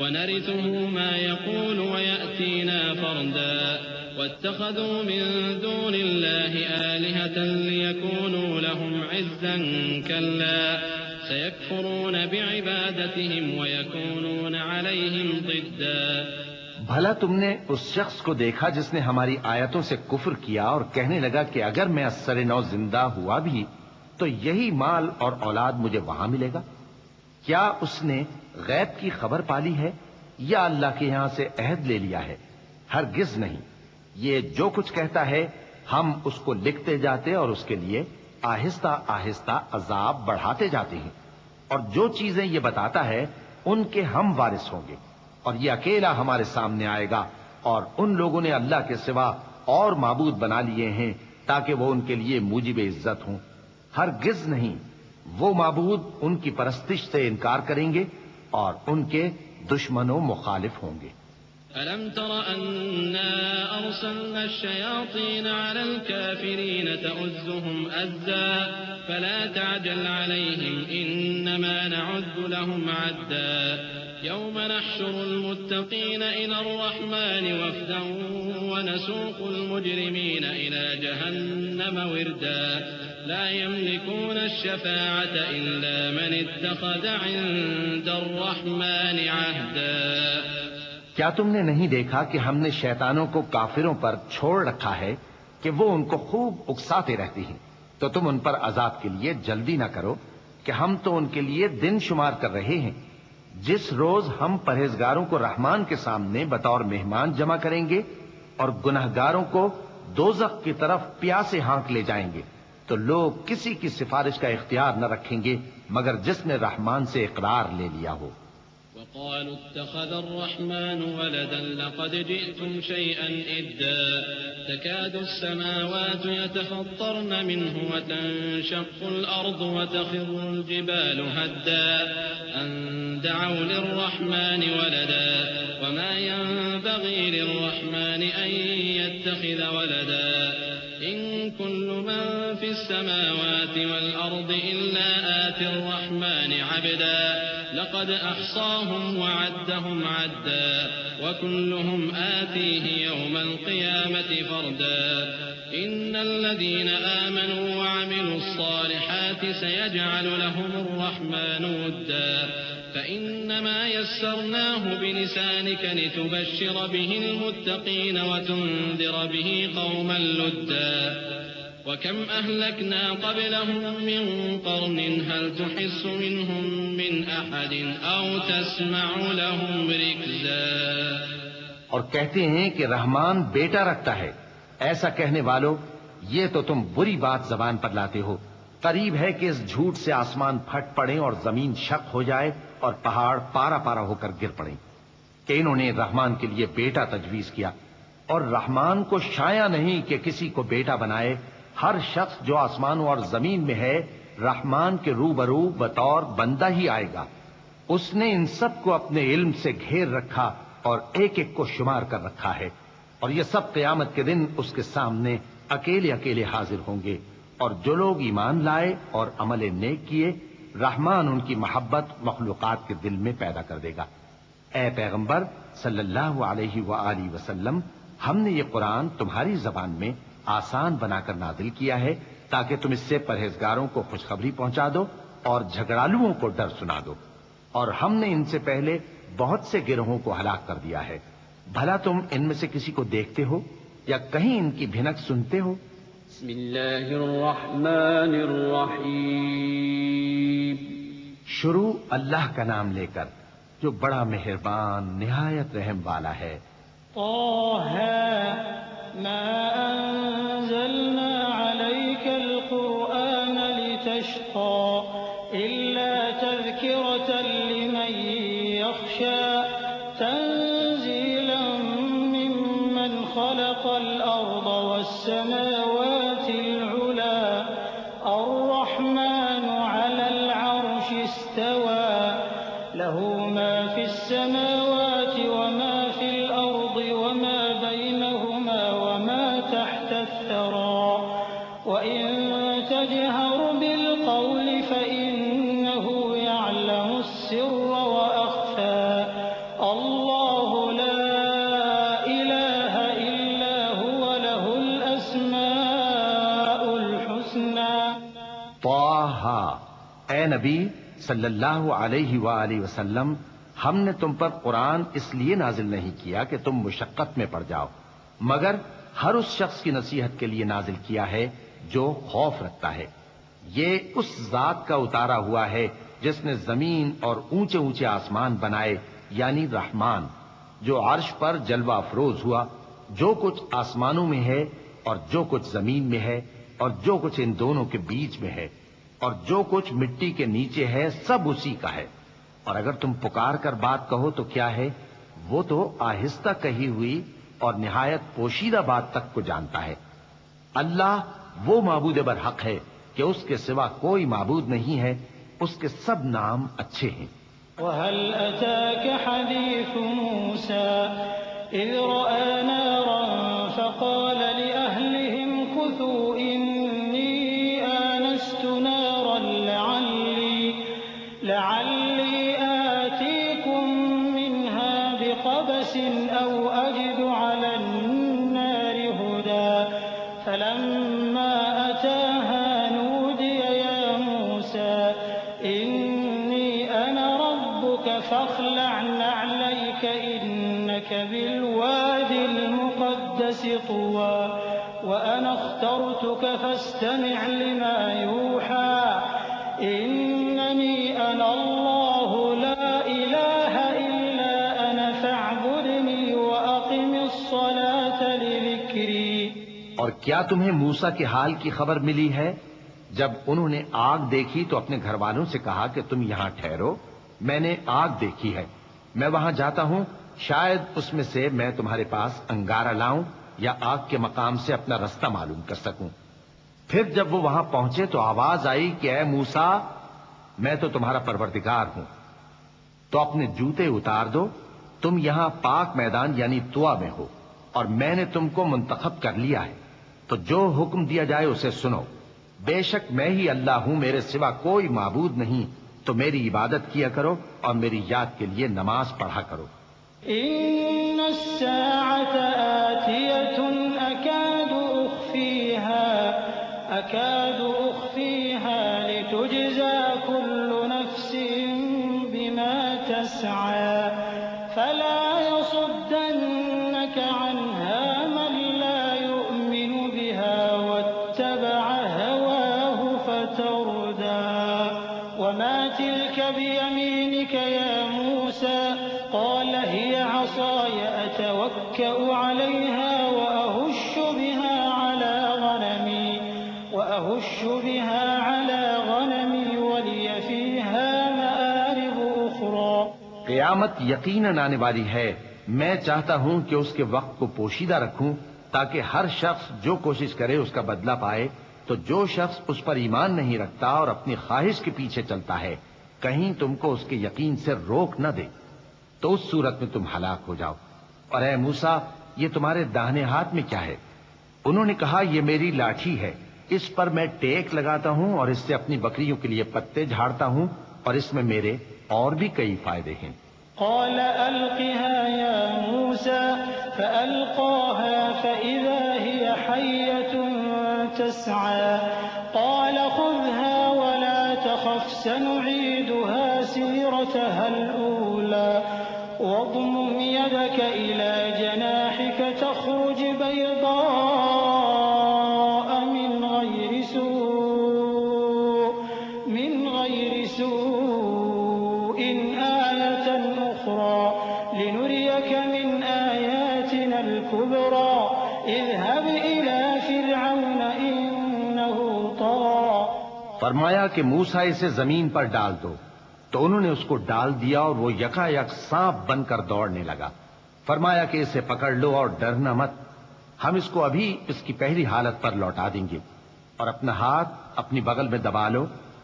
ونرثه ما يقول ويأتينا فردا واتخذوا من دون الله آلهة ليكونوا لهم عزا كلا سيكفرون بعبادتهم ويكونون عليهم ضدا۔ بھلا تم نے اس شخص کو دیکھا جس نے ہماری آیتوں سے کفر کیا اور کہنے لگا کہ اگر میں اثر نو زندہ ہوا بھی تو یہی مال اور اولاد مجھے وہاں ملے گا؟ کیا اس نے غیب کی خبر پالی ہے یا اللہ کے یہاں سے عہد لے لیا ہے؟ ہرگز نہیں، یہ جو کچھ کہتا ہے ہم اس کو لکھتے جاتے اور اس کے لیے آہستہ آہستہ عذاب بڑھاتے جاتے ہیں، اور جو چیزیں یہ بتاتا ہے ان کے ہم وارث ہوں گے، اور یہ اکیلا ہمارے سامنے آئے گا، اور ان لوگوں نے اللہ کے سوا اور معبود بنا لیے ہیں تاکہ وہ ان کے لیے موجب عزت ہوں۔ ہرگز نہیں، وہ معبود ان کی پرستش سے انکار کریں گے اور ان کے دشمن و مخالف ہوں گے۔ ألم تر أنا أرسلنا الشياطين على الكافرين تؤزهم أزا فلا تعجل عليهم إنما نعد لهم عدا يوم نحشر المتقين إلى الرحمن وفدا ونسوق المجرمين إلى جهنم وردا لا يملكون الشفاعة إلا من اتخذ عند الرحمن عهدا۔ کیا تم نے نہیں دیکھا کہ ہم نے شیطانوں کو کافروں پر چھوڑ رکھا ہے کہ وہ ان کو خوب اکساتے رہتی ہیں، تو تم ان پر عذاب کے لیے جلدی نہ کرو کہ ہم تو ان کے لیے دن شمار کر رہے ہیں، جس روز ہم پرہیزگاروں کو رحمان کے سامنے بطور مہمان جمع کریں گے اور گنہگاروں کو دوزخ کی طرف پیاسے ہانک لے جائیں گے، تو لوگ کسی کی سفارش کا اختیار نہ رکھیں گے مگر جس نے رحمان سے اقرار لے لیا ہو۔ وقالوا اتخذ الرحمن ولدا لقد جئتم شيئا إدا تكاد السماوات يتفطرن منه وتنشق الأرض وتخر الجبال هدا أن دعوا للرحمن ولدا وما ينبغي للرحمن أن يتخذ ولدا إن كل من في السماوات والأرض إلا آتي الرحمن عبدا لقد أحصاهم وعدهم عدا وكلهم آتيه يوم القيامة فردا إن الذين آمنوا وعملوا الصالحات سيجعل لهم الرحمن ودا فإنما يسرناه بلسانك لتبشر به المتقين وتنذر به قوما لدا وكم أهلكنا قبلهم من قرن هل تحس منهم من أحد أو تسمع لهم ركزا۔ اور کہتے ہیں کہ رحمان بیٹا رکھتا ہے، ایسا کہنے والو یہ تو تم بری بات زبان پر لاتے ہو۔ قریب ہے کہ اس جھوٹ سے آسمان پھٹ پڑے اور زمین شق ہو جائے اور پہاڑ پارا پارا ہو کر گر پڑیں کہ انہوں نے رحمان کے لیے بیٹا تجویز کیا، اور رحمان کو شایع نہیں کہ کسی کو بیٹا بنائے۔ ہر شخص جو آسمانوں اور زمین میں ہے رحمان کے روبرو بطور بندہ ہی آئے گا۔ اس نے ان سب کو اپنے علم سے گھیر رکھا اور ایک ایک کو شمار کر رکھا ہے، اور یہ سب قیامت کے دن اس کے سامنے اکیلے اکیلے حاضر ہوں گے۔ اور جو لوگ ایمان لائے اور عمل نیک کیے رحمان ان کی محبت مخلوقات کے دل میں پیدا کر دے گا۔ اے پیغمبر صلی اللہ علیہ وآلہ وسلم، ہم نے یہ قرآن تمہاری زبان میں آسان بنا کر نازل کیا ہے تاکہ تم اس سے پرہیزگاروں کو خوشخبری پہنچا دو اور جھگڑالوؤں کو ڈر سنا دو، اور ہم نے ان سے پہلے بہت سے گروہوں کو ہلاک کر دیا ہے۔ بھلا تم ان میں سے کسی کو دیکھتے ہو یا کہیں ان کی بھنک سنتے ہو؟ بسم اللہ الرحمن الرحیم۔ شروع اللہ کا نام لے کر جو بڑا مہربان نہایت رحم والا ہے۔ طه ما أنزلنا عليك القرآن لتشقى إلا تذكرة لمن يخشى تنزيلا ممن خلق الأرض والسماوات العلى الرحمن على العرش استوى له ما في السماوات وما في الأرض وما بينهما وما تحت الثرى وإن تجهر بالقول فإنه يعلم السر وأخفى الله لا إله إلا هو له الأسماء الحسنى۔ طه، اے نبی صلی اللہ علیہ وآلہ وسلم، ہم نے تم پر قرآن اس لیے نازل نہیں کیا کہ تم مشقت میں پڑ جاؤ، مگر ہر اس شخص کی نصیحت کے لیے نازل کیا ہے جو خوف رکھتا ہے۔ یہ اس ذات کا اتارا ہوا ہے جس نے زمین اور اونچے اونچے آسمان بنائے، یعنی رحمان، جو عرش پر جلوہ افروز ہوا۔ جو کچھ آسمانوں میں ہے اور جو کچھ زمین میں ہے اور جو کچھ ان دونوں کے بیچ میں ہے اور جو کچھ مٹی کے نیچے ہے، سب اسی کا ہے۔ اور اگر تم پکار کر بات کہو تو کیا ہے، وہ تو آہستہ کہی ہوئی اور نہایت پوشیدہ بات تک کو جانتا ہے۔ اللہ وہ معبود برحق ہے کہ اس کے سوا کوئی معبود نہیں ہے، اس کے سب نام اچھے ہیں۔ وهل أتاك حديث موسى إذ رأى نارا فقال لأهلهم كثوا إني آنست نارا لعلي آتيكم منها بقبس أو أجد على النار هدى فلما أتاها نودي يا موسى إني أنا ربك فاخلع نعليك إنك بالواد المقدس طوى وأنا اخترتك فاستمع لما يوحى إنني أنا الله لا إله إلا أنا فاعبدني وأقم الصلاة لذكري۔ اور کیا تمہیں موسیٰ کے حال کی خبر ملی ہے؟ جب انہوں نے آگ دیکھی تو اپنے گھر والوں سے کہا کہ تم یہاں ٹھہرو، میں نے آگ دیکھی ہے، میں وہاں جاتا ہوں، شاید اس میں سے میں تمہارے پاس انگارہ لاؤں یا آگ کے مقام سے اپنا رستہ معلوم کر سکوں۔ پھر جب وہ وہاں پہنچے تو آواز آئی کہ اے موسیٰ، میں تو تمہارا پروردگار ہوں، تو اپنے جوتے اتار دو، تم یہاں پاک میدان یعنی طوا میں ہو، اور میں نے تم کو منتخب کر لیا ہے، تو جو حکم دیا جائے اسے سنو۔ بے شک میں ہی اللہ ہوں، میرے سوا کوئی معبود نہیں، تو میری عبادت کیا کرو اور میری یاد کے لیے نماز پڑھا کرو۔ إن الساعة آتية أكاد أخفيها لتجزى كل نفس بما تسعى فلا يصدنك عنها من لا يؤمن بها واتبع هواه فتردى وما تلك بيمينك يا موسى قال هي عصاي أتوكأ عليها وأهش بها على غنمي ولي فيها مآرب أخرى۔ قیامت یقیناً آنے والی ہے، میں چاہتا ہوں کہ اس کے وقت کو پوشیدہ رکھوں تاکہ ہر شخص جو کوشش کرے اس کا بدلہ پائے، تو جو شخص اس پر ایمان نہیں رکھتا اور اپنی خواہش کے پیچھے چلتا ہے کہیں تم کو اس کے یقین سے روک نہ دے، تو اس صورت میں تم ہلاک ہو جاؤ۔ اور اے موسیٰ، یہ تمہارے داہنے ہاتھ میں کیا ہے؟ انہوں نے کہا یہ میری لاٹھی ہے، اس پر میں ٹیک لگاتا ہوں اور اس سے اپنی بکریوں کے لیے پتے جھاڑتا ہوں، اور اس میں میرے اور بھی کئی فائدے ہیں۔ قال ألقها يا موسى فألقاها فإذا هي حية تسعى قال خذها ولا تخف سنعيدها سيرتها الأولى واضمم يدك إلى جناحك تخرج بيضاء من غير سوء آية أخرى لنريك من آياتنا الكبرى اذهب إلى فرعون إنه طغى. فرمایا کہ موسیٰ اسے زمین پر ڈال دو، تو انہوں نے اس کو ڈال دیا اور وہ یکا یک سانپ بن کر دوڑنے لگا. فرمایا کہ اسے پکڑ لو اور ڈرنا مت، ہم اس کو ابھی اس کی پہلی حالت پر لوٹا دیں گے، اور اپنا ہاتھ اپنی بغل میں دبا لو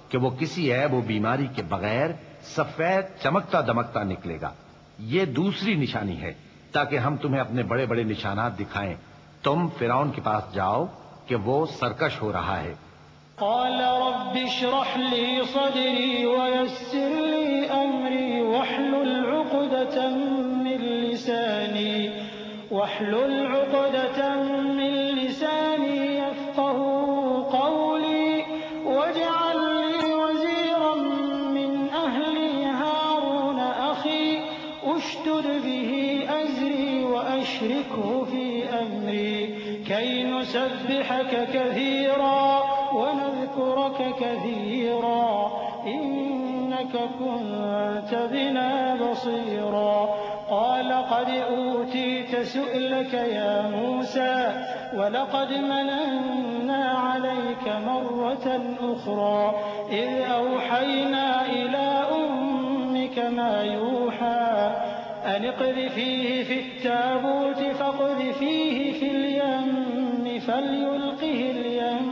کہ وہ کسی عیب و بیماری کے بغیر سفید چمکتا دمکتا نکلے گا. یہ دوسری نشانی ہے تاکہ ہم تمہیں اپنے بڑے بڑے نشانات دکھائیں. تم فرعون کے پاس جاؤ کہ وہ سرکش ہو رہا ہے. قال رب اشرح لي صدري ويسر لي أمري واحلل عقدة من لساني يفقهوا قولي واجعل لي وزيرا من أهلي هارون أخي اشدد به أزري وأشركه في أمري كي نسبحك كثيرا ونذكرك كثيرا إنك كنت بنا بصيرا. قال قد أوتيت سؤلك يا موسى ولقد مننا عليك مرة أخرى إذ أوحينا إلى أمك ما يوحى أن اقذفيه في التابوت فاقذفيه في اليم فليلقه اليم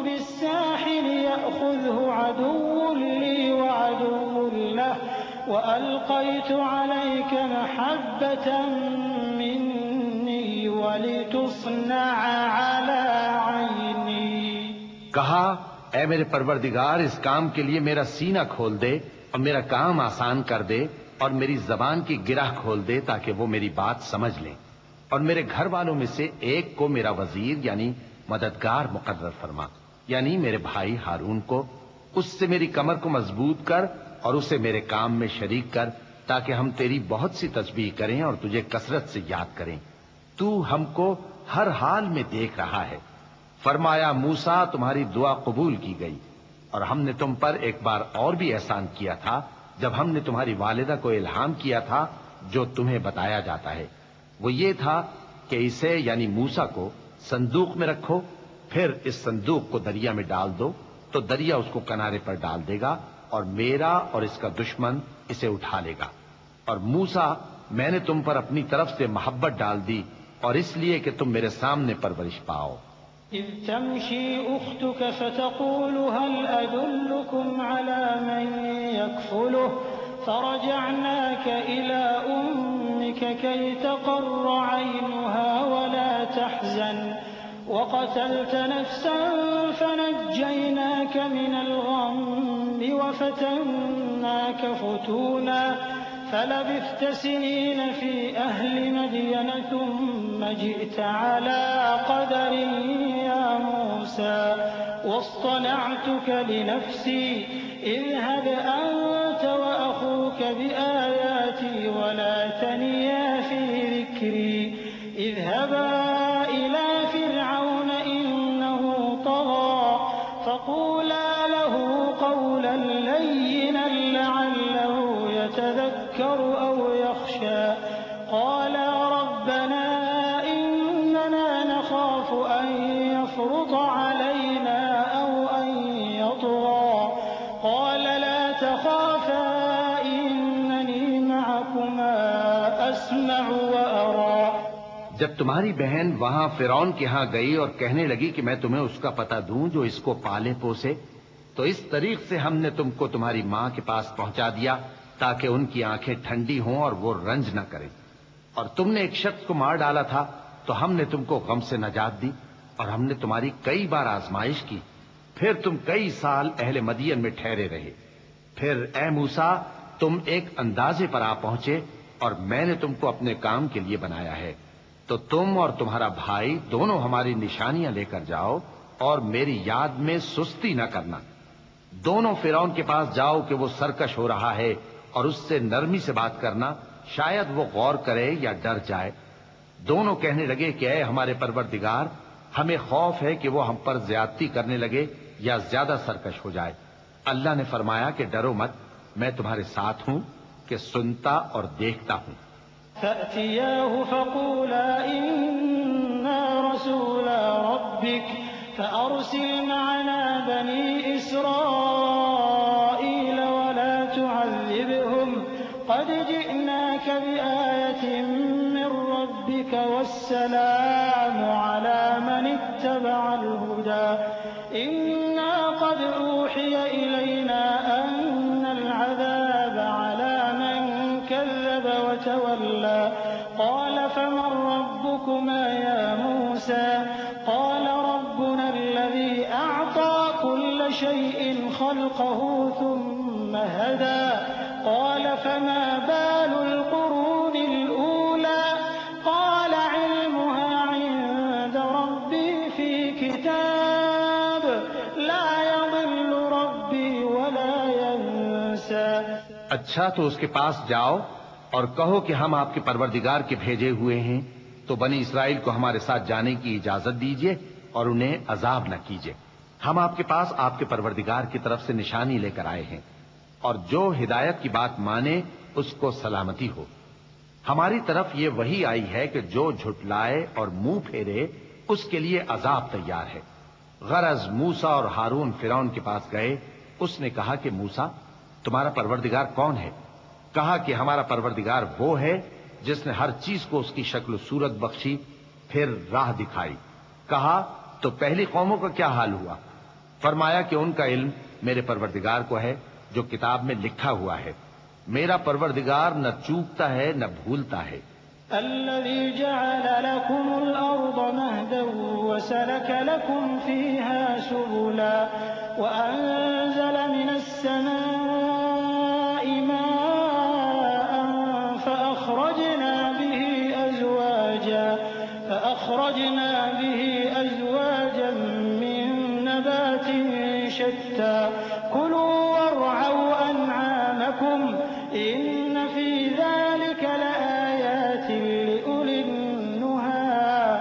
بالساحل يأخذه عدو لي وعدو له وألقيت عليك محبة مني ولتصنع على عيني. کہا اے میرے پروردگار، اس کام کے لیے میرا سینہ کھول دے اور میرا کام آسان کر دے اور میری زبان کی گرہ کھول دے تاکہ وہ میری بات سمجھ لیں، اور میرے گھر والوں میں سے ایک کو میرا وزیر یعنی مددگار مقرر فرما، یعنی میرے بھائی ہارون کو. اس سے میری کمر کو مضبوط کر اور اسے میرے کام میں شریک کر تاکہ ہم تیری بہت سی تسبیح کریں اور تجھے کثرت سے یاد کریں. تو ہم کو ہر حال میں دیکھ رہا ہے. فرمایا موسیٰ، تمہاری دعا قبول کی گئی، اور ہم نے تم پر ایک بار اور بھی احسان کیا تھا جب ہم نے تمہاری والدہ کو الہام کیا تھا جو تمہیں بتایا جاتا ہے. وہ یہ تھا کہ اسے یعنی موسیٰ کو صندوق میں رکھو، پھر اس صندوق کو دریا میں ڈال دو تو دریا اس کو کنارے پر ڈال دے گا اور میرا اور اس کا دشمن اسے اٹھا لے گا. اور موسیٰ، میں نے تم پر اپنی طرف سے محبت ڈال دی اور اس لیے کہ تم میرے سامنے پرورش پاؤ. إذ تمشي أختك فتقول هل أدلكم على من يكفله فرجعناك إلى أمك كي تقر عينها ولا تحزن وقتلت نفسا فنجيناك من الغم وفتناك فتونا فلبثت سنين في أهل مدين ثم جئت على قدر يا موسى واصطنعتك لنفسي اذهب أنت وأخوك بآياتي ولا تنيا في ذكري اذهبا إلى فرعون إنه طغى فقولا له قولا لينا لعله يتذكر أو يخشى قالا ربنا إننا نخاف أن يفرط علينا أو أن يطغى قال لا تخافا إنني معكما أسمع وأرى. جب تمہاری بہن وہاں فرعون کے ہاں گئی اور کہنے لگی کہ میں تمہیں اس کا پتہ دوں جو اس کو پالے پوسے، تو اس طریق سے ہم نے تم کو تمہاری ماں کے پاس پہنچا دیا تاکہ ان کی آنکھیں ٹھنڈی ہوں اور وہ رنج نہ کریں. اور تم نے ایک شخص کو مار ڈالا تھا تو ہم نے تم کو غم سے نجات دی، اور ہم نے تمہاری کئی بار آزمائش کی پھر تم کئی سال اہل مدین میں ٹھہرے رہے. پھر اے موسیٰ تم ایک اندازے پر آ پہنچے اور میں نے تم کو اپنے کام کے لیے بنایا ہے، تو تم اور تمہارا بھائی دونوں ہماری نشانیاں لے کر جاؤ اور میری یاد میں سستی نہ کرنا. دونوں فرعون کے پاس جاؤ کہ وہ سرکش ہو رہا ہے، اور اس سے نرمی سے بات کرنا، شاید وہ غور کرے یا ڈر جائے. دونوں کہنے لگے کہ اے ہمارے پروردگار، ہمیں خوف ہے کہ وہ ہم پر زیادتی کرنے لگے یا زیادہ سرکش ہو جائے. اللہ نے فرمایا کہ ڈرو مت، میں تمہارے ساتھ ہوں کہ سنتا اور دیکھتا ہوں. فأتياه فقولا إنا رسولا ربك فأرسل معنا بني إسرائيل ولا تعذبهم قد جئناك بآية من ربك والسلام على من اتبع الهدى إنا قد أوحي إلينا أن العذاب على من كذب وتولى قال فمن ربكما يا موسى قال ربنا الذي أعطى كل شيء خلقه ثم هدى قال فما بال القرون الأولى قال علمها عند ربي في كتاب لا يضل ربي ولا ينسى. اچھا تو اس کے پاس جاؤ اور کہو کہ ہم آپ کے پروردگار کے بھیجے ہوئے ہیں، تو بنی اسرائیل کو ہمارے ساتھ جانے کی اجازت دیجیے اور انہیں عذاب نہ کیجیے. ہم آپ کے پاس آپ کے پروردگار کی طرف سے نشانی لے کر آئے ہیں، اور جو ہدایت کی بات مانے اس کو سلامتی ہو. ہماری طرف یہ وحی آئی ہے کہ جو جھٹلائے اور منہ پھیرے اس کے لیے عذاب تیار ہے. غرض موسیٰ اور ہارون فرعون کے پاس گئے. اس نے کہا کہ موسیٰ تمہارا پروردگار کون ہے؟ کہا کہ ہمارا پروردگار وہ ہے جس نے ہر چیز کو اس کی شکل و صورت بخشی، پھر راہ دکھائی. کہا تو پہلی قوموں کا کیا حال ہوا؟ فرمایا کہ ان کا علم میرے پروردگار کو ہے جو کتاب میں لکھا ہوا ہے. میرا پروردگار نہ چوکتا ہے نہ بھولتا ہے. الذي جعل لكم الأرض مهدا وسلك لكم فيها سبلا وأنزل من السماء ماء فأخرجنا به أزواجا من نبات شتى كلوا وارعوا أنعامكم إن في ذلك لآيات لأولي النهى.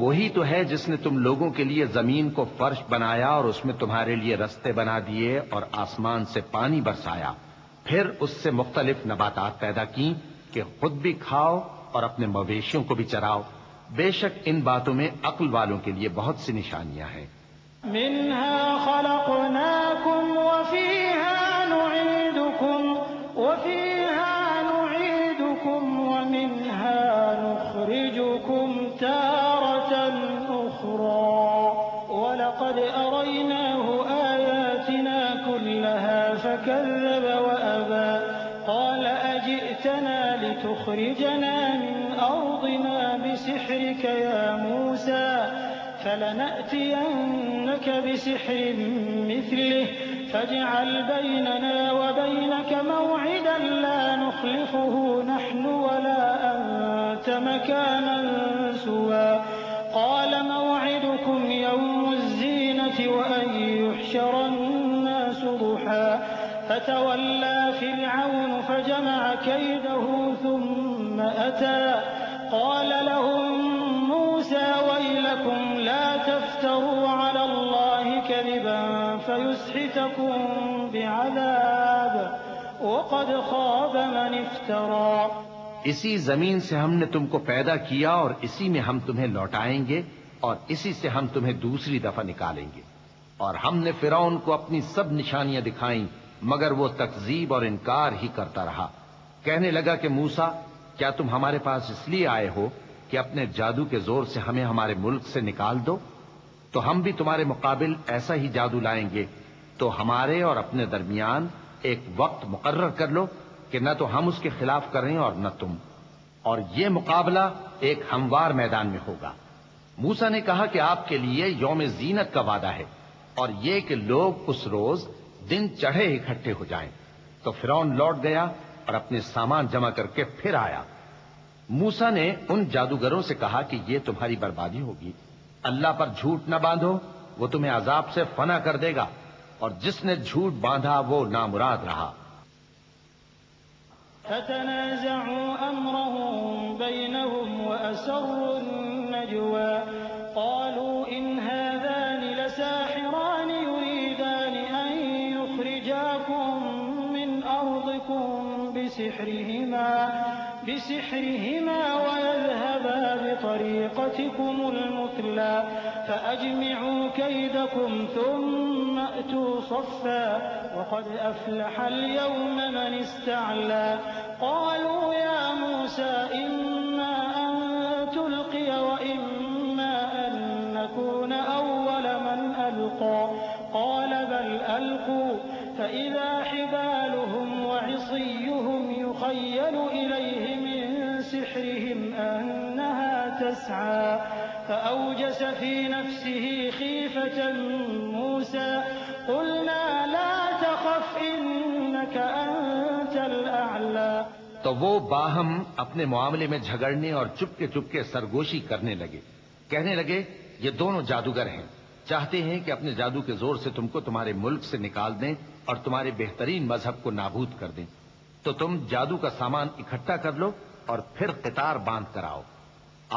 وہی تو ہے جس نے تم لوگوں کے لیے زمین کو فرش بنایا اور اس میں تمہارے لیے رستے بنا دیے اور آسمان سے پانی برسایا، پھر اس سے مختلف نباتات پیدا کی کہ خود بھی کھاؤ اور اپنے مویشیوں کو بھی چراؤ. بے شک ان باتوں میں عقل والوں کے لیے بہت سی نشانیاں ہیں. منها خلقناكم وفيها نعيدكم ومنها نخرجكم تارة أخرى ولقد أريناه آياتنا كلها فكذب وأبى قال أجئتنا لتخرجنا من أرضنا بسحرك يا موسى فلنأتينك بسحر مثله فاجعل بيننا وبينك موعدا لا نخلفه نحن ولا أنت مكانا سوى قال موعدكم يوم الزينة وأن يحشر الناس ضحى فتولى فرعون فجمع كيده ثم أتى قال لهم موسى ويلكم لا تفتروا على الله كذبا فيسحتكم بعذاب وقد خاب من افترى. اسی زمین سے ہم نے تم کو پیدا کیا اور اسی میں ہم تمہیں لوٹائیں گے اور اسی سے ہم تمہیں دوسری دفعہ نکالیں گے. اور ہم نے فرعون کو اپنی سب نشانیاں دکھائیں مگر وہ تکذیب اور انکار ہی کرتا رہا. کہنے لگا کہ موسیٰ کیا تم ہمارے پاس اس لیے آئے ہو کہ اپنے جادو کے زور سے ہمیں ہمارے ملک سے نکال دو؟ تو ہم بھی تمہارے مقابل ایسا ہی جادو لائیں گے. تو ہمارے اور اپنے درمیان ایک وقت مقرر کر لو کہ نہ تو ہم اس کے خلاف کریں اور نہ تم، اور یہ مقابلہ ایک ہموار میدان میں ہوگا. موسیٰ نے کہا کہ آپ کے لیے یوم زینت کا وعدہ ہے اور یہ کہ لوگ اس روز دن چڑھے اکٹھے ہو جائیں۔ تو فرعون لوٹ گیا اور اپنے سامان جمع کر کے پھر آیا۔ موسیٰ نے ان جادوگروں سے کہا کہ یہ تمہاری بربادی ہوگی، اللہ پر جھوٹ نہ باندھو، وہ تمہیں عذاب سے فنا کر دے گا، اور جس نے جھوٹ باندھا وہ نامراد رہا۔ فتنازعوا أمرهم بينهم وأسروا النجوى قالوا إن هذان لساحران يريدان أن يخرجاكم من أرضكم بسحرهما ويذهبا بطريقتكم المثلى فأجمعوا كيدكم ثم أتوا صفا وقد أفلح اليوم من استعلى قالوا يا موسى إما أن تلقي وإما أن نكون أول من ألقى قال بل ألقوا فإذا حبالهم وعصيهم يخيل إليه من سحرهم أنها تسعى فأوجس في نفسه خيفة موسى قلنا لا تخف إنك أنت الأعلى۔ تو وہ باہم اپنے معاملے میں جھگڑنے اور چپکے سرگوشی کرنے لگے، کہنے لگے یہ دونوں جادوگر ہیں، چاہتے ہیں کہ اپنے جادو کے زور سے تم کو تمہارے ملک سے نکال دیں اور تمہارے بہترین مذہب کو نابود کر دیں، تو تم جادو کا سامان اکٹھا کر لو اور پھر قطار باندھ کر آؤ۔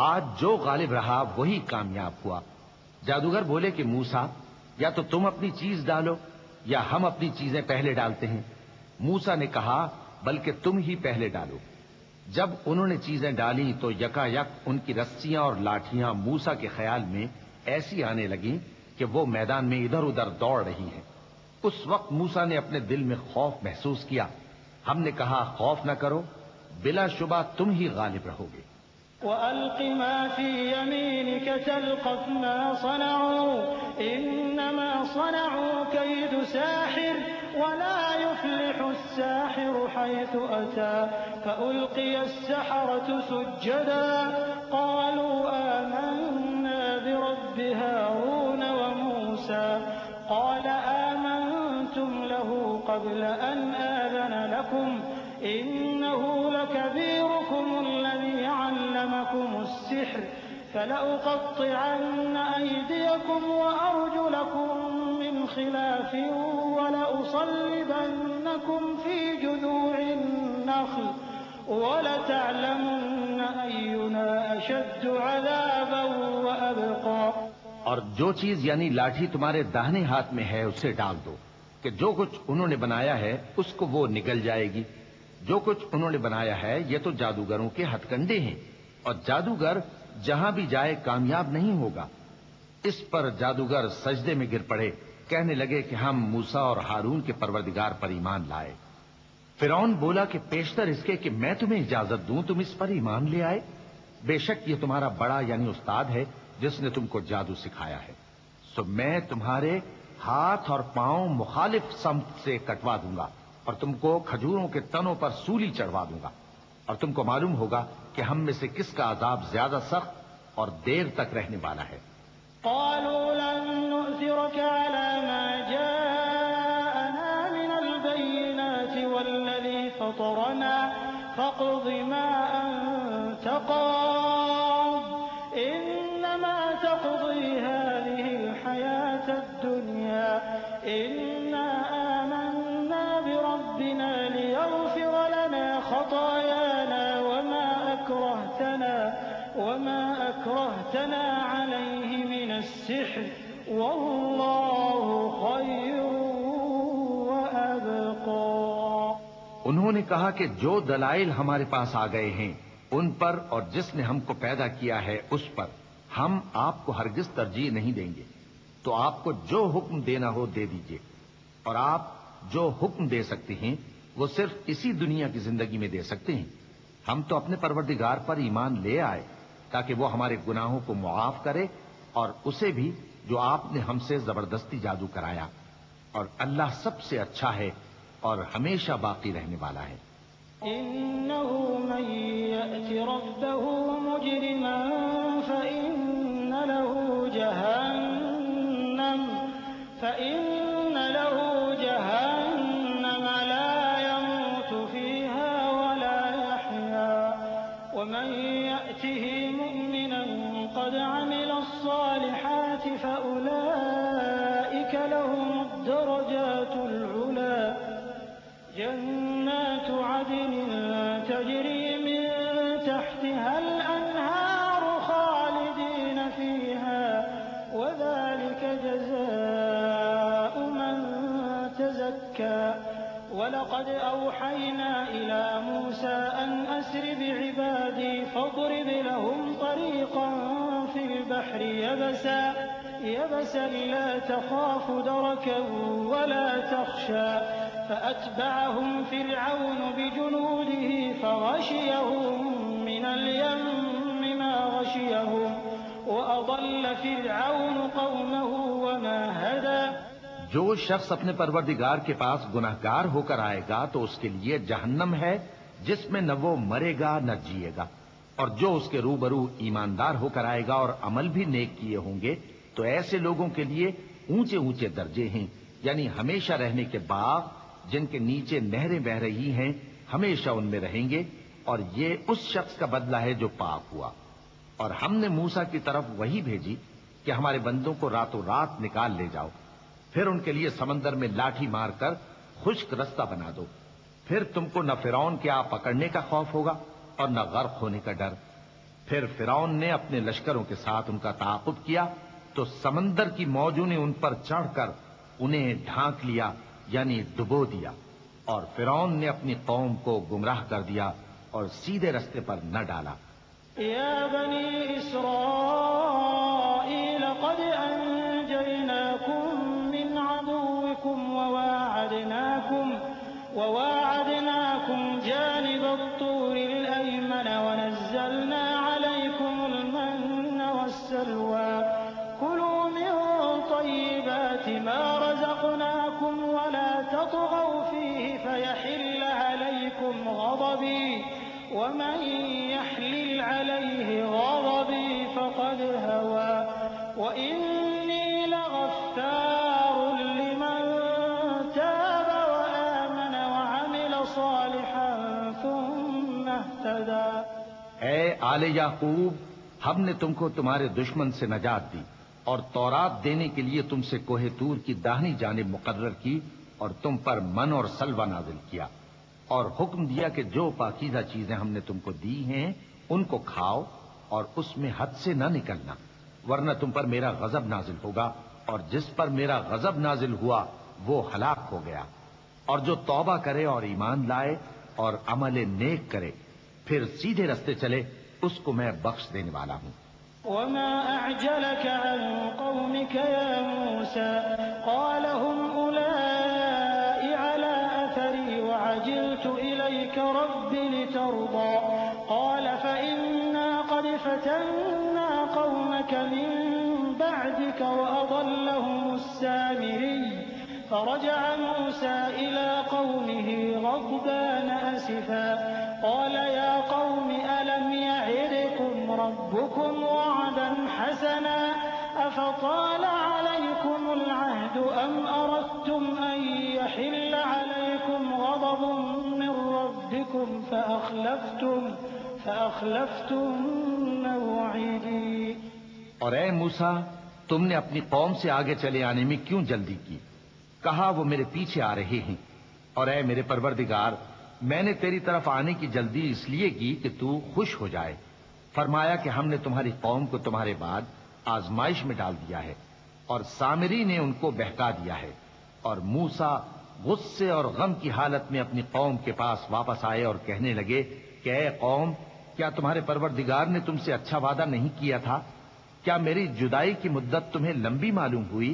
آج جو غالب رہا وہی کامیاب ہوا۔ جادوگر بولے کہ موسیٰ یا تو تم اپنی چیز ڈالو یا ہم اپنی چیزیں پہلے ڈالتے ہیں۔ موسیٰ نے کہا بلکہ تم ہی پہلے ڈالو۔ جب انہوں نے چیزیں ڈالی تو یکا یک ان کی رسیاں اور لاٹھیاں موسیٰ کے خیال میں ایسی آنے لگیں کہ وہ میدان میں ادھر ادھر دوڑ رہی ہیں۔ اس وقت موسیٰ نے اپنے دل میں خوف محسوس کیا۔ ہم نے کہا خوف نہ کرو، بلا شبہ تم ہی غالب رہو گے۔ وَأَلْقِ مَا فِي يَمِينِكَ تَلْقَفْ مَا صَنَعُوا إِنَّمَا صَنَعُوا كَيْدُ سَاحِرٍ وَلَا يُفْلِحُ السَّاحِرُ حَيْثُ أَتَى فَأُلْقِيَ السَّحَرَةُ سُجَّدًا قَالُوا آمَنَّا بِرَبِّ هَارُونَ وَمُوسَى قَالَ آمَنْتُمْ لَهُ قَبْلَ أَنْ آذَنَ لَكُمْ إِنَّهُ لَكَبِيرُكُمُ الَّذِي عَلَّمَكُمُ السِّحْرَ فَلَأُقَطِّعَنَّ أَيْدِيَكُمْ وَأَرْجُلَكُم مِّنْ خِلَافٍ وَلَأُصَلِّبَنَّكُمْ فِي جُذُوعِ النَّخْلِ وَلَتَعْلَمُنَّ أَيُّنَا أَشَدُّ عَذَابًا وَأَبْقَىٰ۔ اور جو چیز یعنی لاٹھی تمہارے داہنے ہاتھ میں ہے اسے ڈال دو کہ جو کچھ انہوں نے بنایا ہے اس کو وہ نگل جائے گی۔ جو کچھ انہوں نے بنایا ہے یہ تو جادوگروں کے ہتھ کنڈے ہیں، اور جادوگر جہاں بھی جائے کامیاب نہیں ہوگا۔ اس پر جادوگر سجدے میں گر پڑے، کہنے لگے کہ ہم موسیٰ اور ہارون کے پروردگار پر ایمان لائے۔ فرعون بولا کہ پیشتر اس کے کہ میں تمہیں اجازت دوں تم اس پر ایمان لے آئے، بے شک یہ تمہارا بڑا یعنی استاد ہے جس نے تم کو جادو سکھایا ہے، سو میں تمہارے ہاتھ اور پاؤں مخالف سمت سے کٹوا دوں گا اور تم کو کھجوروں کے تنوں پر سولی چڑھوا دوں گا، اور تم کو معلوم ہوگا کہ ہم میں سے کس کا عذاب زیادہ سخت اور دیر تک رہنے والا ہے۔ قالوا لن نؤثرك على ما جاءنا من البينات والذي فطرنا فاقض ما أنت قاض إنما تقضي هذه الحياة الدنيا إنا آمنا بربنا ليغفر لنا خطايانا وما أكرهتنا عليه من السحر والله خير وأبقى۔ انہوں نے کہا کہ جو دلائل ہمارے پاس آ گئے ہیں ان پر اور جس نے ہم کو پیدا کیا ہے اس پر ہم آپ کو ہرگز ترجیح نہیں دیں گے، تو آپ کو جو حکم دینا ہو دے دیجئے، اور آپ جو حکم دے سکتے ہیں وہ صرف اسی دنیا کی زندگی میں دے سکتے ہیں۔ ہم تو اپنے پروردگار پر ایمان لے آئے تاکہ وہ ہمارے گناہوں کو معاف کرے اور اسے بھی جو آپ نے ہم سے زبردستی جادو کرایا، اور اللہ سب سے اچھا ہے اور ہمیشہ باقی رہنے والا ہے۔ إنه من يأت ربه مجرما فإن فإن له جهنم لا يموت فيها ولا يحيا ومن يأته مؤمنا قد عمل الصالحات فأولئك لهم الدرجات العلى جنات عدن تجري من تحتها الأنهار خالدين فيها وذلك جزاء من تزكى وَلَقَدْ أَوْحَيْنَا إِلَى مُوسَىٰ أَنْ أَسْرِ بِعِبَادِي فَاضْرِبْ لَهُمْ طَرِيقًا فِي الْبَحْرِ يَبَسًا لَّا تَخَافُ دَرَكًا وَلَا تَخْشَىٰ فَأَتْبَعَهُمْ فِرْعَوْنُ بِجُنُودِهِ فَغَشِيَهُم مِّنَ الْيَمِّ مَا غَشِيَهُمْ وَأَضَلَّ فِرْعَوْنُ قَوْمَهُ وَمَا هَدَىٰ جو شخص اپنے پروردگار کے پاس گناہگار ہو کر آئے گا تو اس کے لیے جہنم ہے جس میں نہ وہ مرے گا نہ جیے گا، اور جو اس کے روبرو ایماندار ہو کر آئے گا اور عمل بھی نیک کیے ہوں گے تو ایسے لوگوں کے لیے اونچے اونچے درجے ہیں، یعنی ہمیشہ رہنے کے باغ جن کے نیچے نہریں بہ رہی ہیں، ہمیشہ ان میں رہیں گے، اور یہ اس شخص کا بدلہ ہے جو پاک ہوا۔ اور ہم نے موسیٰ کی طرف وحی بھیجی کہ ہمارے بندوں کو راتوں رات نکال لے جاؤ، پھر ان کے لیے سمندر میں لاٹھی مار کر خشک رستہ بنا دو، پھر تم کو نہ فرعون کے آ پکڑنے کا خوف ہوگا اور نہ غرق ہونے کا ڈر۔ پھر فرعون نے اپنے لشکروں کے ساتھ ان کا تعاقب کیا تو سمندر کی موجوں نے ان پر چڑھ کر انہیں ڈھانک لیا، یعنی ڈبو دیا، اور فرعون نے اپنی قوم کو گمراہ کر دیا اور سیدھے رستے پر نہ ڈالا۔ یا بنی اسرائیل قد انجیناکم وواعدناكم جانب الطور الأيمن ونزلنا عليكم المن والسلوى كلوا من طيبات ما رزقناكم ولا تطغوا فيه فيحل عليكم غضبي ومن يحلل عليه غضبي فقد هوى وإني لغفار لمن تاب وآمن وعمل صالحا ثم اهتدى۔ اے آل یعقوب، ہم نے تم کو تمہارے دشمن سے نجات دی اور تورات دینے کے لیے تم سے کوہ طور کی داہنی جانب مقرر کی اور تم پر من اور سلوہ نازل کیا، اور حکم دیا کہ جو پاکیزہ چیزیں ہم نے تم کو دی ہیں ان کو کھاؤ اور اس میں حد سے نہ نکلنا، ورنہ تم پر میرا غضب نازل ہوگا، اور جس پر میرا غضب نازل ہوا وہ ہلاک ہو گیا۔ اور جو توبہ کرے اور ایمان لائے اور عمل نیک کرے پھر سیدھے رستے چلے اس کو میں بخش دینے والا ہوں۔ وما أعجلك عن قومك يا موسى قال هم أولئك على أثري وعجلت إليك رب لترضى قال فإنا قد فتنا قومك من بعدك وأضلهم السامري فرجع موسى إلى قومه غضبان أسفا قال يا قوم ألم يعدكم ربكم وعدا حسنا أفطال عليكم العهد أم أردتم أن يحل عليكم غضب من ربكم فأخلفتم موعدي۔ اور اے موسیٰ، تم نے اپنی قوم سے آگے چلے آنے میں کیوں جلدی کی؟ کہا وہ میرے پیچھے آ رہے ہیں، اور اے میرے پروردگار، میں نے تیری طرف آنے کی جلدی اس لیے کی کہ تو خوش ہو جائے۔ فرمایا کہ ہم نے تمہاری قوم کو تمہارے بعد آزمائش میں ڈال دیا ہے، اور سامری نے ان کو بہکا دیا ہے۔ اور موسیٰ غصے اور غم کی حالت میں اپنی قوم کے پاس واپس آئے اور کہنے لگے کہ اے قوم، کیا تمہارے پروردگار نے تم سے اچھا وعدہ نہیں کیا تھا؟ کیا میری جدائی کی مدت تمہیں لمبی معلوم ہوئی،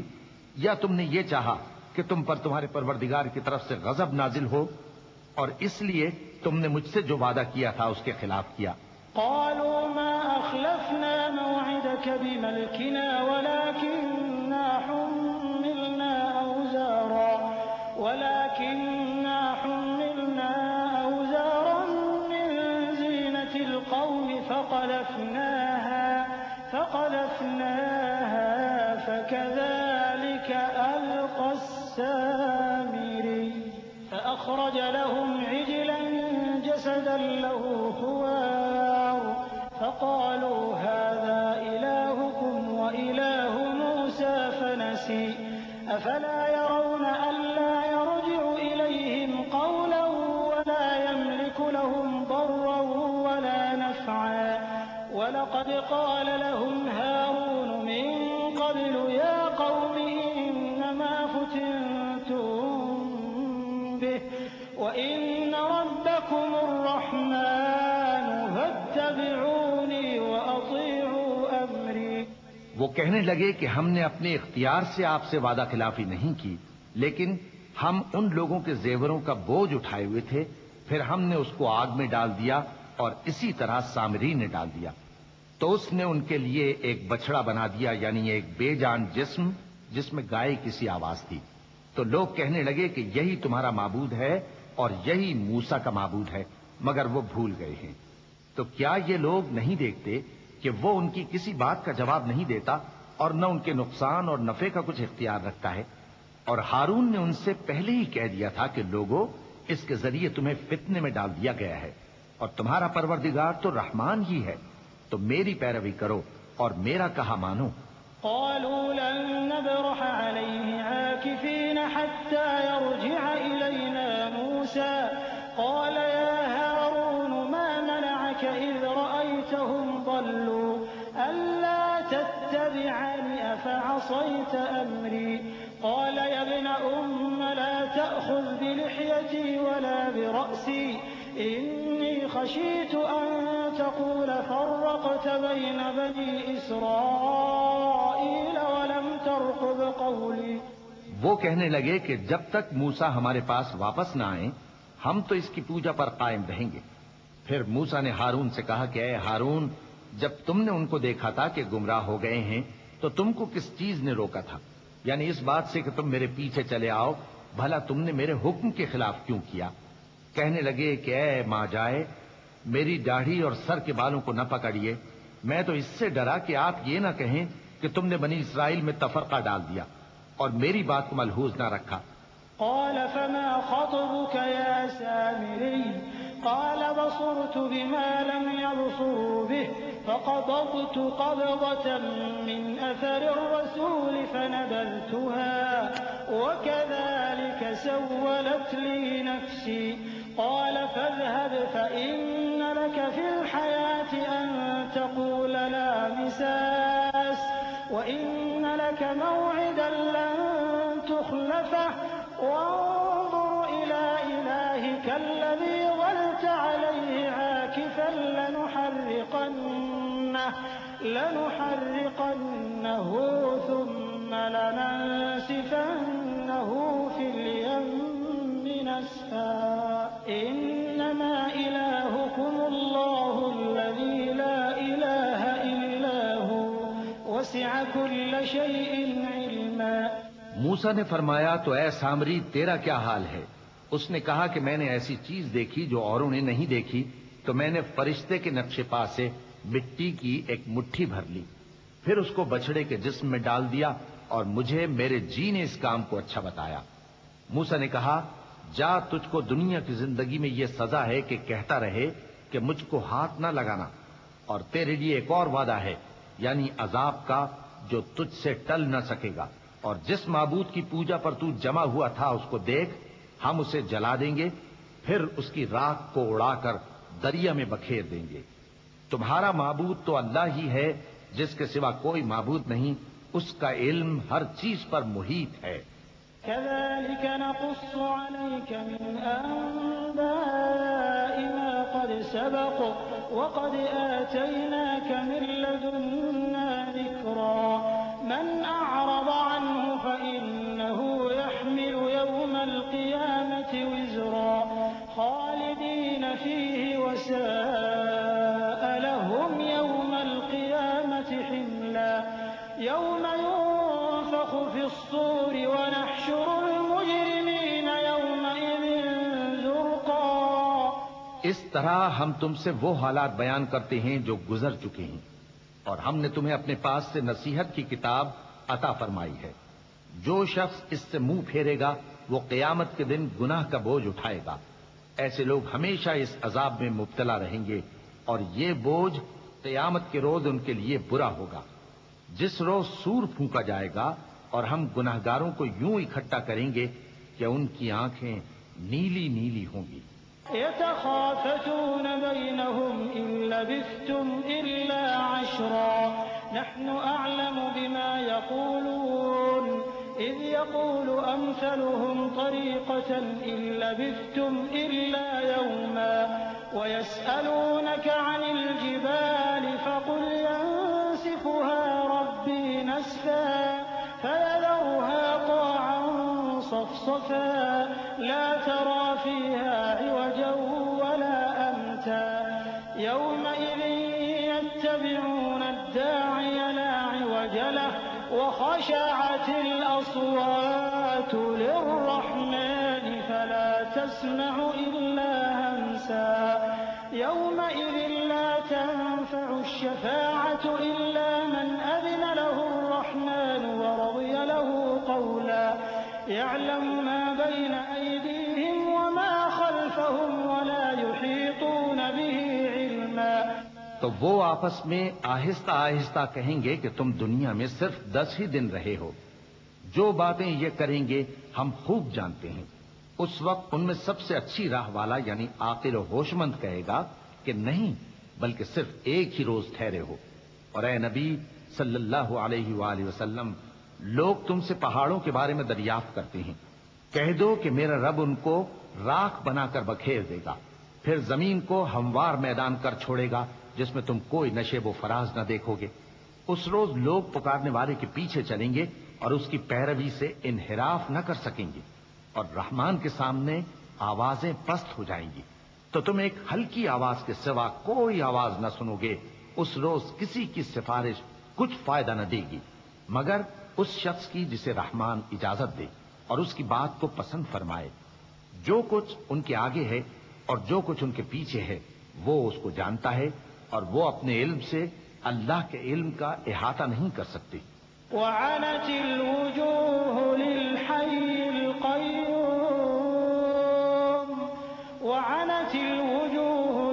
یا تم نے یہ چاہا کہ تم پر تمہارے پروردگار کی طرف سے غضب نازل ہو، اور اس لیے تم نے مجھ سے جو وعدہ کیا تھا اس کے خلاف کیا؟ قالوا ما أخلفنا موعدك بملكنا ولكننا حملنا أوزارا من زينة القوم فقذفناها فكذلك ألقى فأخرج لهم عجلا جسدا له خوار فقالوا هذا إلهكم وإله موسى فنسي أفلا يرون ألا يرجع إليهم قولا ولا يملك لهم ضرا ولا نفعا ولقد قال لهم هارون من قبل يا قوم إنما فتنتم به وإن ربكم الرحمن فاتبعوني وأطيعوا أمري. وہ کہنے لگے کہ ہم نے اپنے اختیار سے آپ سے وعدہ خلافی نہیں کی، لیکن ہم ان لوگوں کے زیوروں کا بوجھ اٹھائے ہوئے تھے، پھر ہم نے اس کو آگ میں ڈال دیا اور اسی طرح سامری نے ڈال دیا، تو اس نے ان کے لیے ایک بچڑا بنا دیا، یعنی ایک بے جان جسم جس میں گائے کسی آواز تھی. تو لوگ کہنے لگے کہ یہی تمہارا معبود ہے اور یہی موسیٰ کا معبود ہے، مگر وہ بھول گئے ہیں. تو کیا یہ لوگ نہیں دیکھتے کہ وہ ان کی کسی بات کا جواب نہیں دیتا اور نہ ان کے نقصان اور نفع کا کچھ اختیار رکھتا ہے؟ اور ہارون نے ان سے پہلے ہی کہہ دیا تھا کہ لوگوں، اس کے ذریعے تمہیں فتنے میں ڈال دیا گیا ہے، اور تمہارا پروردگار تو رحمان ہی ہے، تو میری پیروی کرو اور میرا کہا مانو. قالوا لن نبرح عليه عاكفين حتى يرجع إلينا موسى قال يا هارون ما منعك إذ رأيتهم ضلوا ألا تتبعني أفعصيت أمري قال يا ابن لا تأخذ بلحيتي ولا برأسي إني خشيت أن تقول فرقت بين بني إسرائيل ولم ترقب قولي. وہ کہنے لگے کہ جب تک موسیٰ ہمارے پاس واپس نہ آئیں ہم تو اس کی پوجا پر قائم رہیں گے. پھر موسیٰ نے ہارون سے کہا کہ اے ہارون، جب تم نے ان کو دیکھا تھا کہ گمراہ ہو گئے ہیں تو تم کو کس چیز نے روکا تھا؟ یعنی اس بات سے کہ تم میرے پیچھے چلے آؤ، بھلا تم نے میرے حکم کے خلاف کیوں کیا؟ کہنے لگے کہ اے ماں جائے، میری داڑھی اور سر کے بالوں کو نہ پکڑیے، میں تو اس سے ڈرا کہ آپ یہ نہ کہیں کہ تم نے بنی اسرائیل میں تفرقہ ڈال دیا اور میری بات کو ملحوظ نہ رکھا. قال فما خطبك يا سامري قال بصرت بما لم يبصروا به فقبضت قبضة من أثر الرسول فنبذتها وكذلك سولت لي نفسي قال فاذهب فإن لك في الحياة أن تقول لا مساس وإن لك موعدا لن تخلفه وانظر إلى إلهك الذي ظلت عليه عاكفا لنحرقنه ثم لننسفنه في اليم نسفا إنما إلهكم الله الذي لا إله إلا هو وسع كل شيء علما. موسیٰ نے فرمایا تو اے سامری تیرا کیا حال ہے؟ اس نے کہا کہ میں نے ایسی چیز دیکھی جو اوروں نے نہیں دیکھی، تو میں نے فرشتے کے نقش پا سے مٹی کی ایک مٹھی بھر لی، پھر اس کو بچڑے کے جسم میں ڈال دیا اور مجھے میرے جی نے اس کام کو اچھا بتایا. موسیٰ نے کہا جا، تجھ کو دنیا کی زندگی میں یہ سزا ہے کہ کہتا رہے کہ مجھ کو ہاتھ نہ لگانا، اور تیرے لیے ایک اور وعدہ ہے، یعنی عذاب کا جو تجھ سے ٹل نہ سکے گا. اور جس معبود کی پوجا پر تو جمع ہوا تھا اس کو دیکھ، ہم اسے جلا دیں گے، پھر اس کی راکھ کو اڑا کر دریا میں بکھیر دیں گے. تمہارا معبود تو اللہ ہی ہے جس کے سوا کوئی معبود نہیں، اس کا علم ہر چیز پر محیط ہے. كذلك نقص عليك من أنباء ما قد سبق وقد آتيناك من لدنا ذكرا من أعرض عنه فإنه يحمل يوم القيامة وزرا خالدين فيه وساء لهم يوم القيامة حملا يوم ينفخ في الصور ونحشر المجرمين يومئذ زرقا. اس طرح ہم تم سے وہ حالات بیان کرتے ہیں جو گزر چکے ہیں، اور ہم نے تمہیں اپنے پاس سے نصیحت کی کتاب عطا فرمائی ہے. جو شخص اس سے منہ پھیرے گا وہ قیامت کے دن گناہ کا بوجھ اٹھائے گا. ایسے لوگ ہمیشہ اس عذاب میں مبتلا رہیں گے اور یہ بوجھ قیامت کے روز ان کے لیے برا ہوگا. جس روز سور پھونکا جائے گا اور ہم گناہگاروں کو یوں اکٹھا کریں گے کہ ان کی آنکھیں نیلی نیلی ہوں گی. يتخافتون بينهم إن لبثتم إلا عشرا نحن أعلم بما يقولون إذ يقول أمثلهم طريقة إن لبثتم إلا يوما ويسألونك عن الجبال فقل ينسفها ربي نسفا فيذرها قاعا صفصفا لا ترى فيها عوجا ولا أمتا يومئذ يتبعون الداعي لا عوج له وخشعت الأصوات للرحمن فلا تسمع إلا همسا يومئذ لا تنفع الشفاعة إلا من أذن له الرحمن ورضي له قولا يعلم ما بين أيديهم وما خلفهم ولا يحيطون به علما. تو وہ آپس میں آہستہ آہستہ کہیں گے کہ تم دنیا میں صرف 10 ہی دن رہے ہو. جو باتیں یہ کریں گے ہم خوب جانتے ہیں. اس وقت ان میں سب سے اچھی راہ والا یعنی عاقل و ہوش مند کہے گا کہ نہیں بلکہ صرف ایک ہی روز ٹھہرے ہو. اور اے نبی صلی اللہ علیہ وآلہ وسلم لوگ تم سے پہاڑوں کے بارے میں دریافت کرتے ہیں. کہہ دو کہ میرا رب ان کو راکھ بنا کر بکھیر دے گا پھر زمین کو ہموار میدان کر چھوڑے گا جس میں تم کوئی نشیب و فراز نہ دیکھو گے. اس روز لوگ پکارنے والے کے پیچھے چلیں گے اور اس کی پیروی سے انحراف نہ کر سکیں گے اور رحمان کے سامنے آوازیں پست ہو جائیں گی تو تم ایک ہلکی آواز کے سوا کوئی آواز نہ سنو گے. اس روز کسی کی سفارش کچھ فائدہ نہ دے گی مگر اس شخص کی جسے رحمان اجازت دے اور اس کی بات کو پسند فرمائے. جو کچھ ان کے آگے ہے اور جو کچھ ان کے پیچھے ہے وہ اس کو جانتا ہے اور وہ اپنے علم سے اللہ کے علم کا احاطہ نہیں کر سکتے. وعنت الوجوه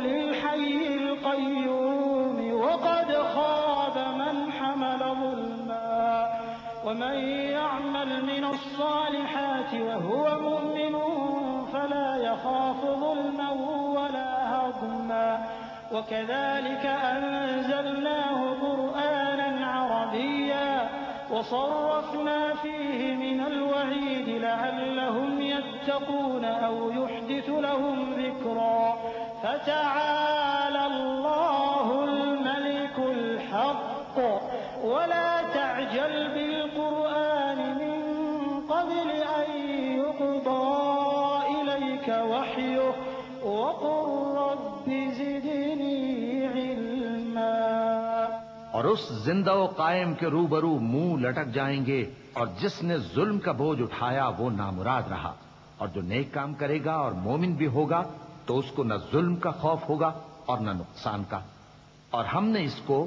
للحي القيوم وقد خاب من حمل ظلما ومن يعمل من الصالحات وهو مؤمن فلا يخاف ظلما ولا هضما وكذلك أنزلناه قرآنا عربيا وصرفنا فيه من الوعيد لعلهم يتقون أو يحدث لهم ذكرا فتعالى الله الملك الحق ولا تعجل بالقرآن من قبل أن يقضى إليك وحيه وقل رب زدني علما. اور اس زندہ و قائم کے روبرو منہ لٹک جائیں گے اور جس نے ظلم کا بوجھ اٹھایا وہ نامراد رہا اور جو نیک کام کرے گا اور مومن بھی ہوگا تو اس کو نہ ظلم کا خوف ہوگا اور نہ نقصان کا. اور ہم نے اس کو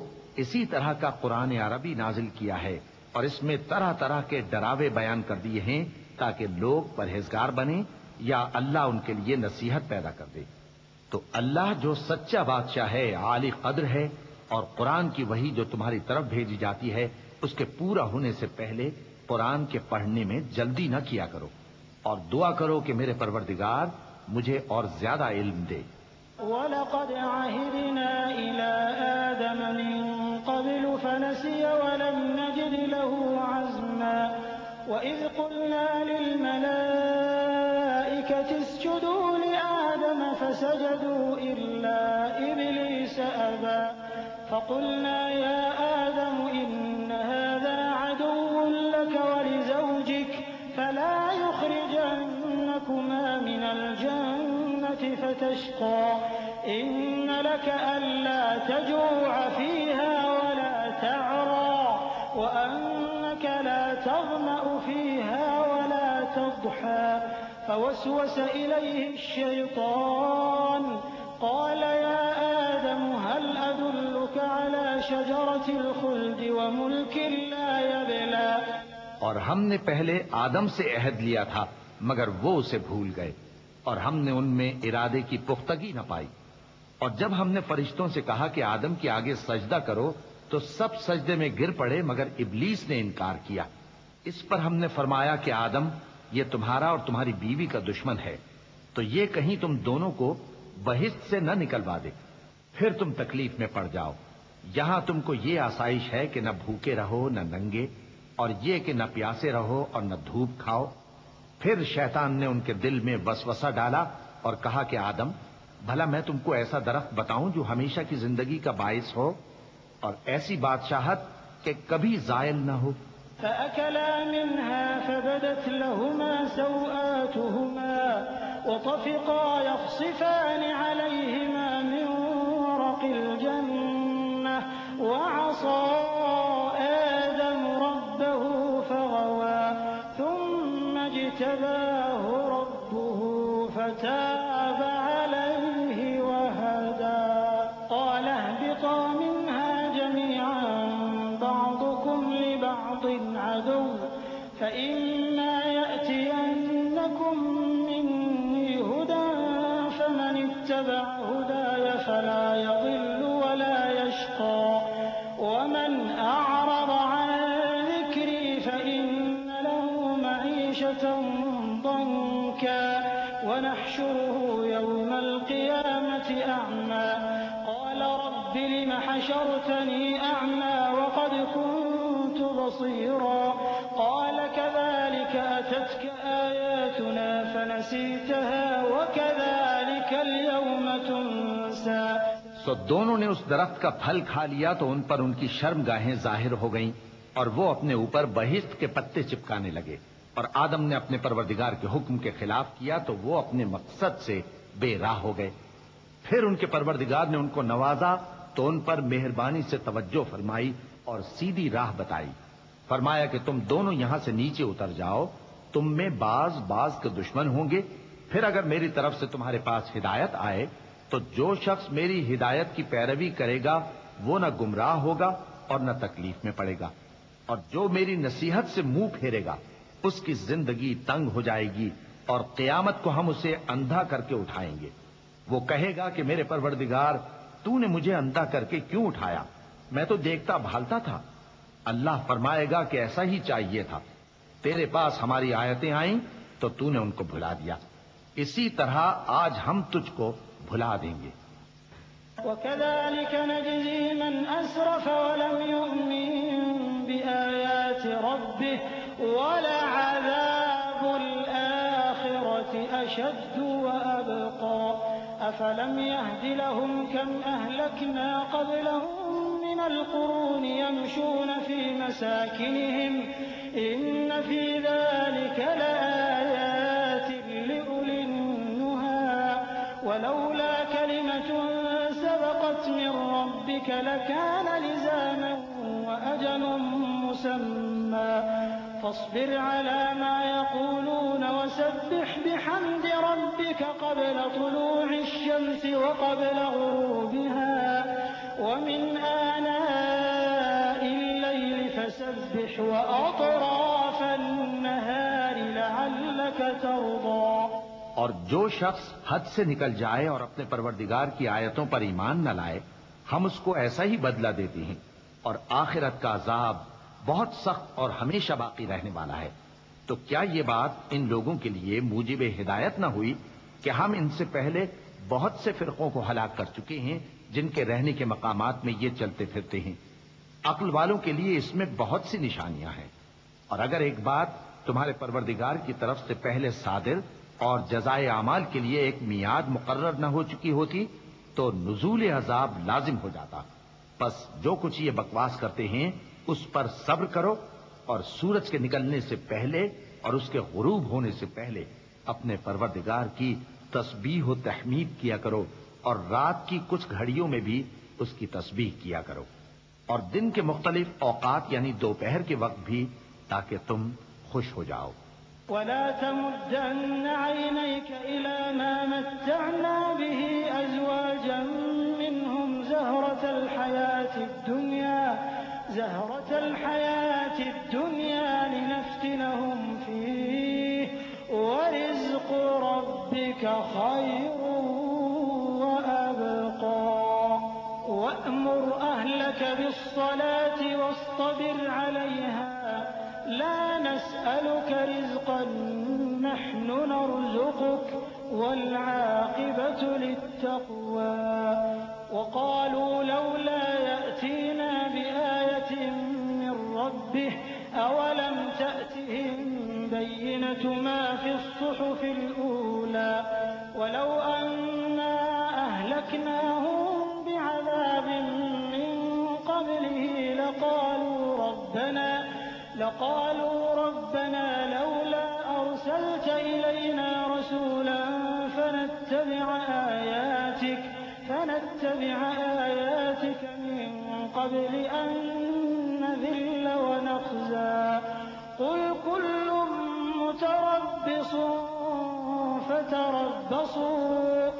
اسی طرح کا قرآن عربی نازل کیا ہے اور اس میں طرح طرح کے ڈراوے بیان کر دیے ہیں تاکہ لوگ پرہیزگار بنیں یا اللہ ان کے لیے نصیحت پیدا کر دے. تو اللہ جو سچا بادشاہ ہے عالی قدر ہے اور قرآن کی وحی جو تمہاری طرف بھیجی جاتی ہے اس کے پورا ہونے سے پہلے قرآن کے پڑھنے میں جلدی نہ کیا کرو اور دعا کرو کہ میرے پروردگار مجھے اور زیادہ علم دے. وَلَقَدْ عَهِدْنَا إِلَىٰ آدَمَ مِن قَبْلُ فَنَسِيَ وَلَمْ نَجِدْ لَهُ عَزْمًا وَإِذْ قُلْنَا لِلْمَلَائِكَةِ اسْجُدُوا لِآدَمَ فَسَجَدُوا إِلَّا إِبْلِيسَ أَبَىٰ فَقُلْنَا يَا آدَمُ إِنَّ هَٰذَا عَدُوٌّ لَّكَ وَلِزَوْجِكَ فَلَا يُخْرِجَنَّكُمَا مِنَ الْجَنَّةِ فَتَشْقَىٰ إِنَّ لَكَ أَلَّا تَجُوعَ فِيهَا وَلَا تَعْرَىٰ وَأَنَّكَ لَا تَظْمَأُ فِيهَا وَلَا تَضْحَىٰ فَوَسْوَسَ إِلَيْهِ الشَّيْطَانُ قَالَ يَا آدَمُ هَلْ أَدُلُّكَ عَلَىٰ شَجَرَةِ الْخُلْدِ وَمُلْكٍ لَّا يَبْلَىٰ. اور ہم نے پہلے آدم سے عہد لیا تھا مگر وہ اسے بھول گئے اور ہم نے ان میں ارادے کی پختگی نہ پائی۔ اور جب ہم نے فرشتوں سے کہا کہ آدم کے آگے سجدہ کرو تو سب سجدے میں گر پڑے مگر ابلیس نے انکار کیا۔ اس پر ہم نے فرمایا کہ آدم، یہ تمہارا اور تمہاری بیوی کا دشمن ہے، تو یہ کہیں تم دونوں کو بہشت سے نہ نکلوا دے، پھر تم تکلیف میں پڑ جاؤ۔ یہاں تم کو یہ آسائش ہے کہ نہ بھوکے رہو نہ ننگے، اور یہ کہ نہ پیاسے رہو اور نہ دھوپ کھاؤ۔ پھر شیطان نے ان کے دل میں وسوسہ ڈالا اور کہا کہ آدم، بھلا میں تم کو ایسا درخت بتاؤں جو ہمیشہ کی زندگی کا باعث ہو اور ایسی بادشاہت کہ کبھی زائل نہ ہو؟ فأكلا منها فبدت لهما سوآتهما وطفقا يخصفان عليهما من ورق الجنة وعصى آدم ربه فغوى ثم اجتباه ربه فتاب عليه وهدى قال اهبطا منها جميعا بعضكم لبعض عدو فإما يأتينكم مني هدى فمن اتبع هداي فلا يضل ولا يشقى ومن أعرض عن ذكري فإن له معيشة ضنكا ونحشره يوم القيامة أعمى قال رب لم حشرتني أعمى وقد كنت بصيرا قال كذلك أتتك آياتنا فنسيتها وكذلك اليوم تنسى۔ سو دونوں نے اس درخت کا پھل کھا لیا تو ان پر ان کی شرمگاہیں ظاہر ہو گئیں اور وہ اپنے اوپر بہشت کے پتے چپکانے لگے، اور آدم نے اپنے پروردگار کے حکم کے خلاف کیا تو وہ اپنے مقصد سے بے راہ ہو گئے۔ پھر ان کے پروردگار نے ان کو نوازا تو ان پر مہربانی سے توجہ فرمائی اور سیدھی راہ بتائی۔ فرمایا کہ تم دونوں یہاں سے نیچے اتر جاؤ، تم میں بعض کے دشمن ہوں گے، پھر اگر میری طرف سے تمہارے پاس ہدایت آئے تو جو شخص میری ہدایت کی پیروی کرے گا وہ نہ گمراہ ہوگا اور نہ تکلیف میں پڑے گا، اور جو میری نصیحت سے منہ پھیرے گا اس کی زندگی تنگ ہو جائے گی اور قیامت کو ہم اسے اندھا کر کے اٹھائیں گے۔ وہ کہے گا کہ میرے پروردگار، تو نے مجھے اندھا کر کے کیوں اٹھایا؟ میں تو دیکھتا بھالتا تھا۔ اللہ فرمائے گا کہ ایسا ہی چاہیے تھا، تیرے پاس ہماری آیتیں آئیں تو تو نے ان کو بھلا دیا، اسی طرح آج ہم تجھ کو بھلا دیں گے۔ وكذلك نجزي من أسرف ولم يؤمن بآيات ربه ولعذاب الآخرة أشد وأبقى أفلم يهد لهم كم أهلكنا قبلهم من القرون يمشون في مساكنهم إن في ذلك لآيات لأولي النهى ولولا كلمة سبقت من ربك لكان لزاما وأجل مسمى فاصبر على ما يقولون وسبح بحمد ربك قبل طلوع الشمس وقبل غروبها ومن آناء الليل فسبح وأطراف النهار لعلك ترضى۔ اور جو شخص حد سے نکل جائے اور اپنے پروردگار کی آیتوں پر ایمان نہ لائے ہم اس کو ایسا ہی بدلہ دیتے ہیں، اور آخرت کا عذاب بہت سخت اور ہمیشہ باقی رہنے والا ہے۔ تو کیا یہ بات ان لوگوں کے لیے موجب ہدایت نہ ہوئی کہ ہم ان سے پہلے بہت سے فرقوں کو ہلاک کر چکے ہیں جن کے رہنے کے مقامات میں یہ چلتے پھرتے ہیں؟ عقل والوں کے لیے اس میں بہت سی نشانیاں ہیں، اور اگر ایک بات تمہارے پروردگار کی طرف سے پہلے صادر اور جزائے اعمال کے لیے ایک میعاد مقرر نہ ہو چکی ہوتی تو نزول عذاب لازم ہو جاتا۔ بس جو کچھ یہ بکواس کرتے ہیں اس پر صبر کرو، اور سورج کے نکلنے سے پہلے اور اس کے غروب ہونے سے پہلے اپنے پروردگار کی تسبیح و تحمید کیا کرو، اور رات کی کچھ گھڑیوں میں بھی اس کی تسبیح کیا کرو، اور دن کے مختلف اوقات یعنی دوپہر کے وقت بھی، تاکہ تم خوش ہو جاؤ۔ ولا تمدن عينيك إلى ما متعنا به أزواجا منهم زهرة الحياة الدنيا لنفتنهم فيه ورزق ربك خير وأبقى وأمر أهلك بالصلاة واصطبر عليها لا نسألك رزقا نحن نرزقك والعاقبة للتقوى وقالوا لولا يأتينا بآية من ربه أولم تأتهم بينة ما في الصحف الأولى ولو أنا أهلكناهم بعذاب من قبله لقالوا ربنا لولا أرسلت إلينا رسولا فنتبع آياتك من قبل أن نذل ونخزى قل كل متربص فتربصوا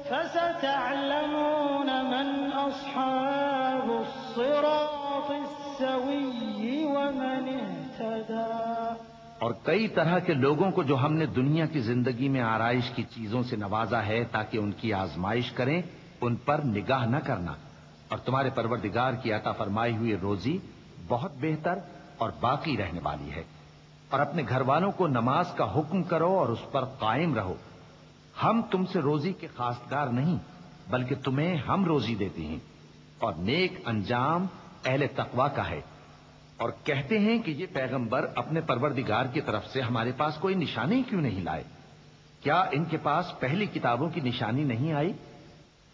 فستعلمون من أصحاب الصراط السوي ومن اهتدى۔ اور کئی طرح کے لوگوں کو جو ہم نے دنیا کی زندگی میں آرائش کی چیزوں سے نوازا ہے تاکہ ان کی آزمائش کریں، ان پر نگاہ نہ کرنا، اور تمہارے پروردگار کی عطا فرمائی ہوئی روزی بہت بہتر اور باقی رہنے والی ہے۔ اور اپنے گھر والوں کو نماز کا حکم کرو اور اس پر قائم رہو۔ ہم تم سے روزی کے خواستگار نہیں بلکہ تمہیں ہم روزی دیتے ہیں، اور نیک انجام اہل تقوی کا ہے۔ اور کہتے ہیں کہ یہ پیغمبر اپنے پروردگار کی طرف سے ہمارے پاس کوئی نشانی کیوں نہیں لائے؟ کیا ان کے پاس پہلی کتابوں کی نشانی نہیں آئی؟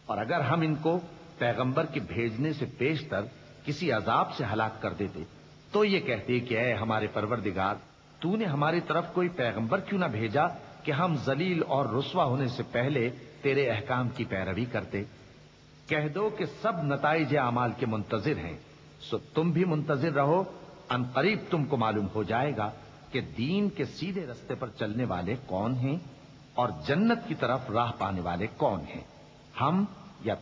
اور اگر ہم ان کو پیغمبر کے بھیجنے سے پیشتر کسی عذاب سے ہلاک کر دیتے تو یہ کہتے کہ اے ہمارے پروردگار، تو نے ہماری طرف کوئی پیغمبر کیوں نہ بھیجا کہ ہم ذلیل اور رسوا ہونے سے پہلے تیرے احکام کی پیروی کرتے۔ کہہ دو کہ سب نتائج اعمال کے منتظر ہیں، سو تم بھی منتظر رہو، ان قریب تم کو معلوم ہو جائے گا کہ دین کے سیدھے رستے پر چلنے والے کون ہیں اور جنت کی طرف راہ پانے والے کون ہیں۔ ہم یا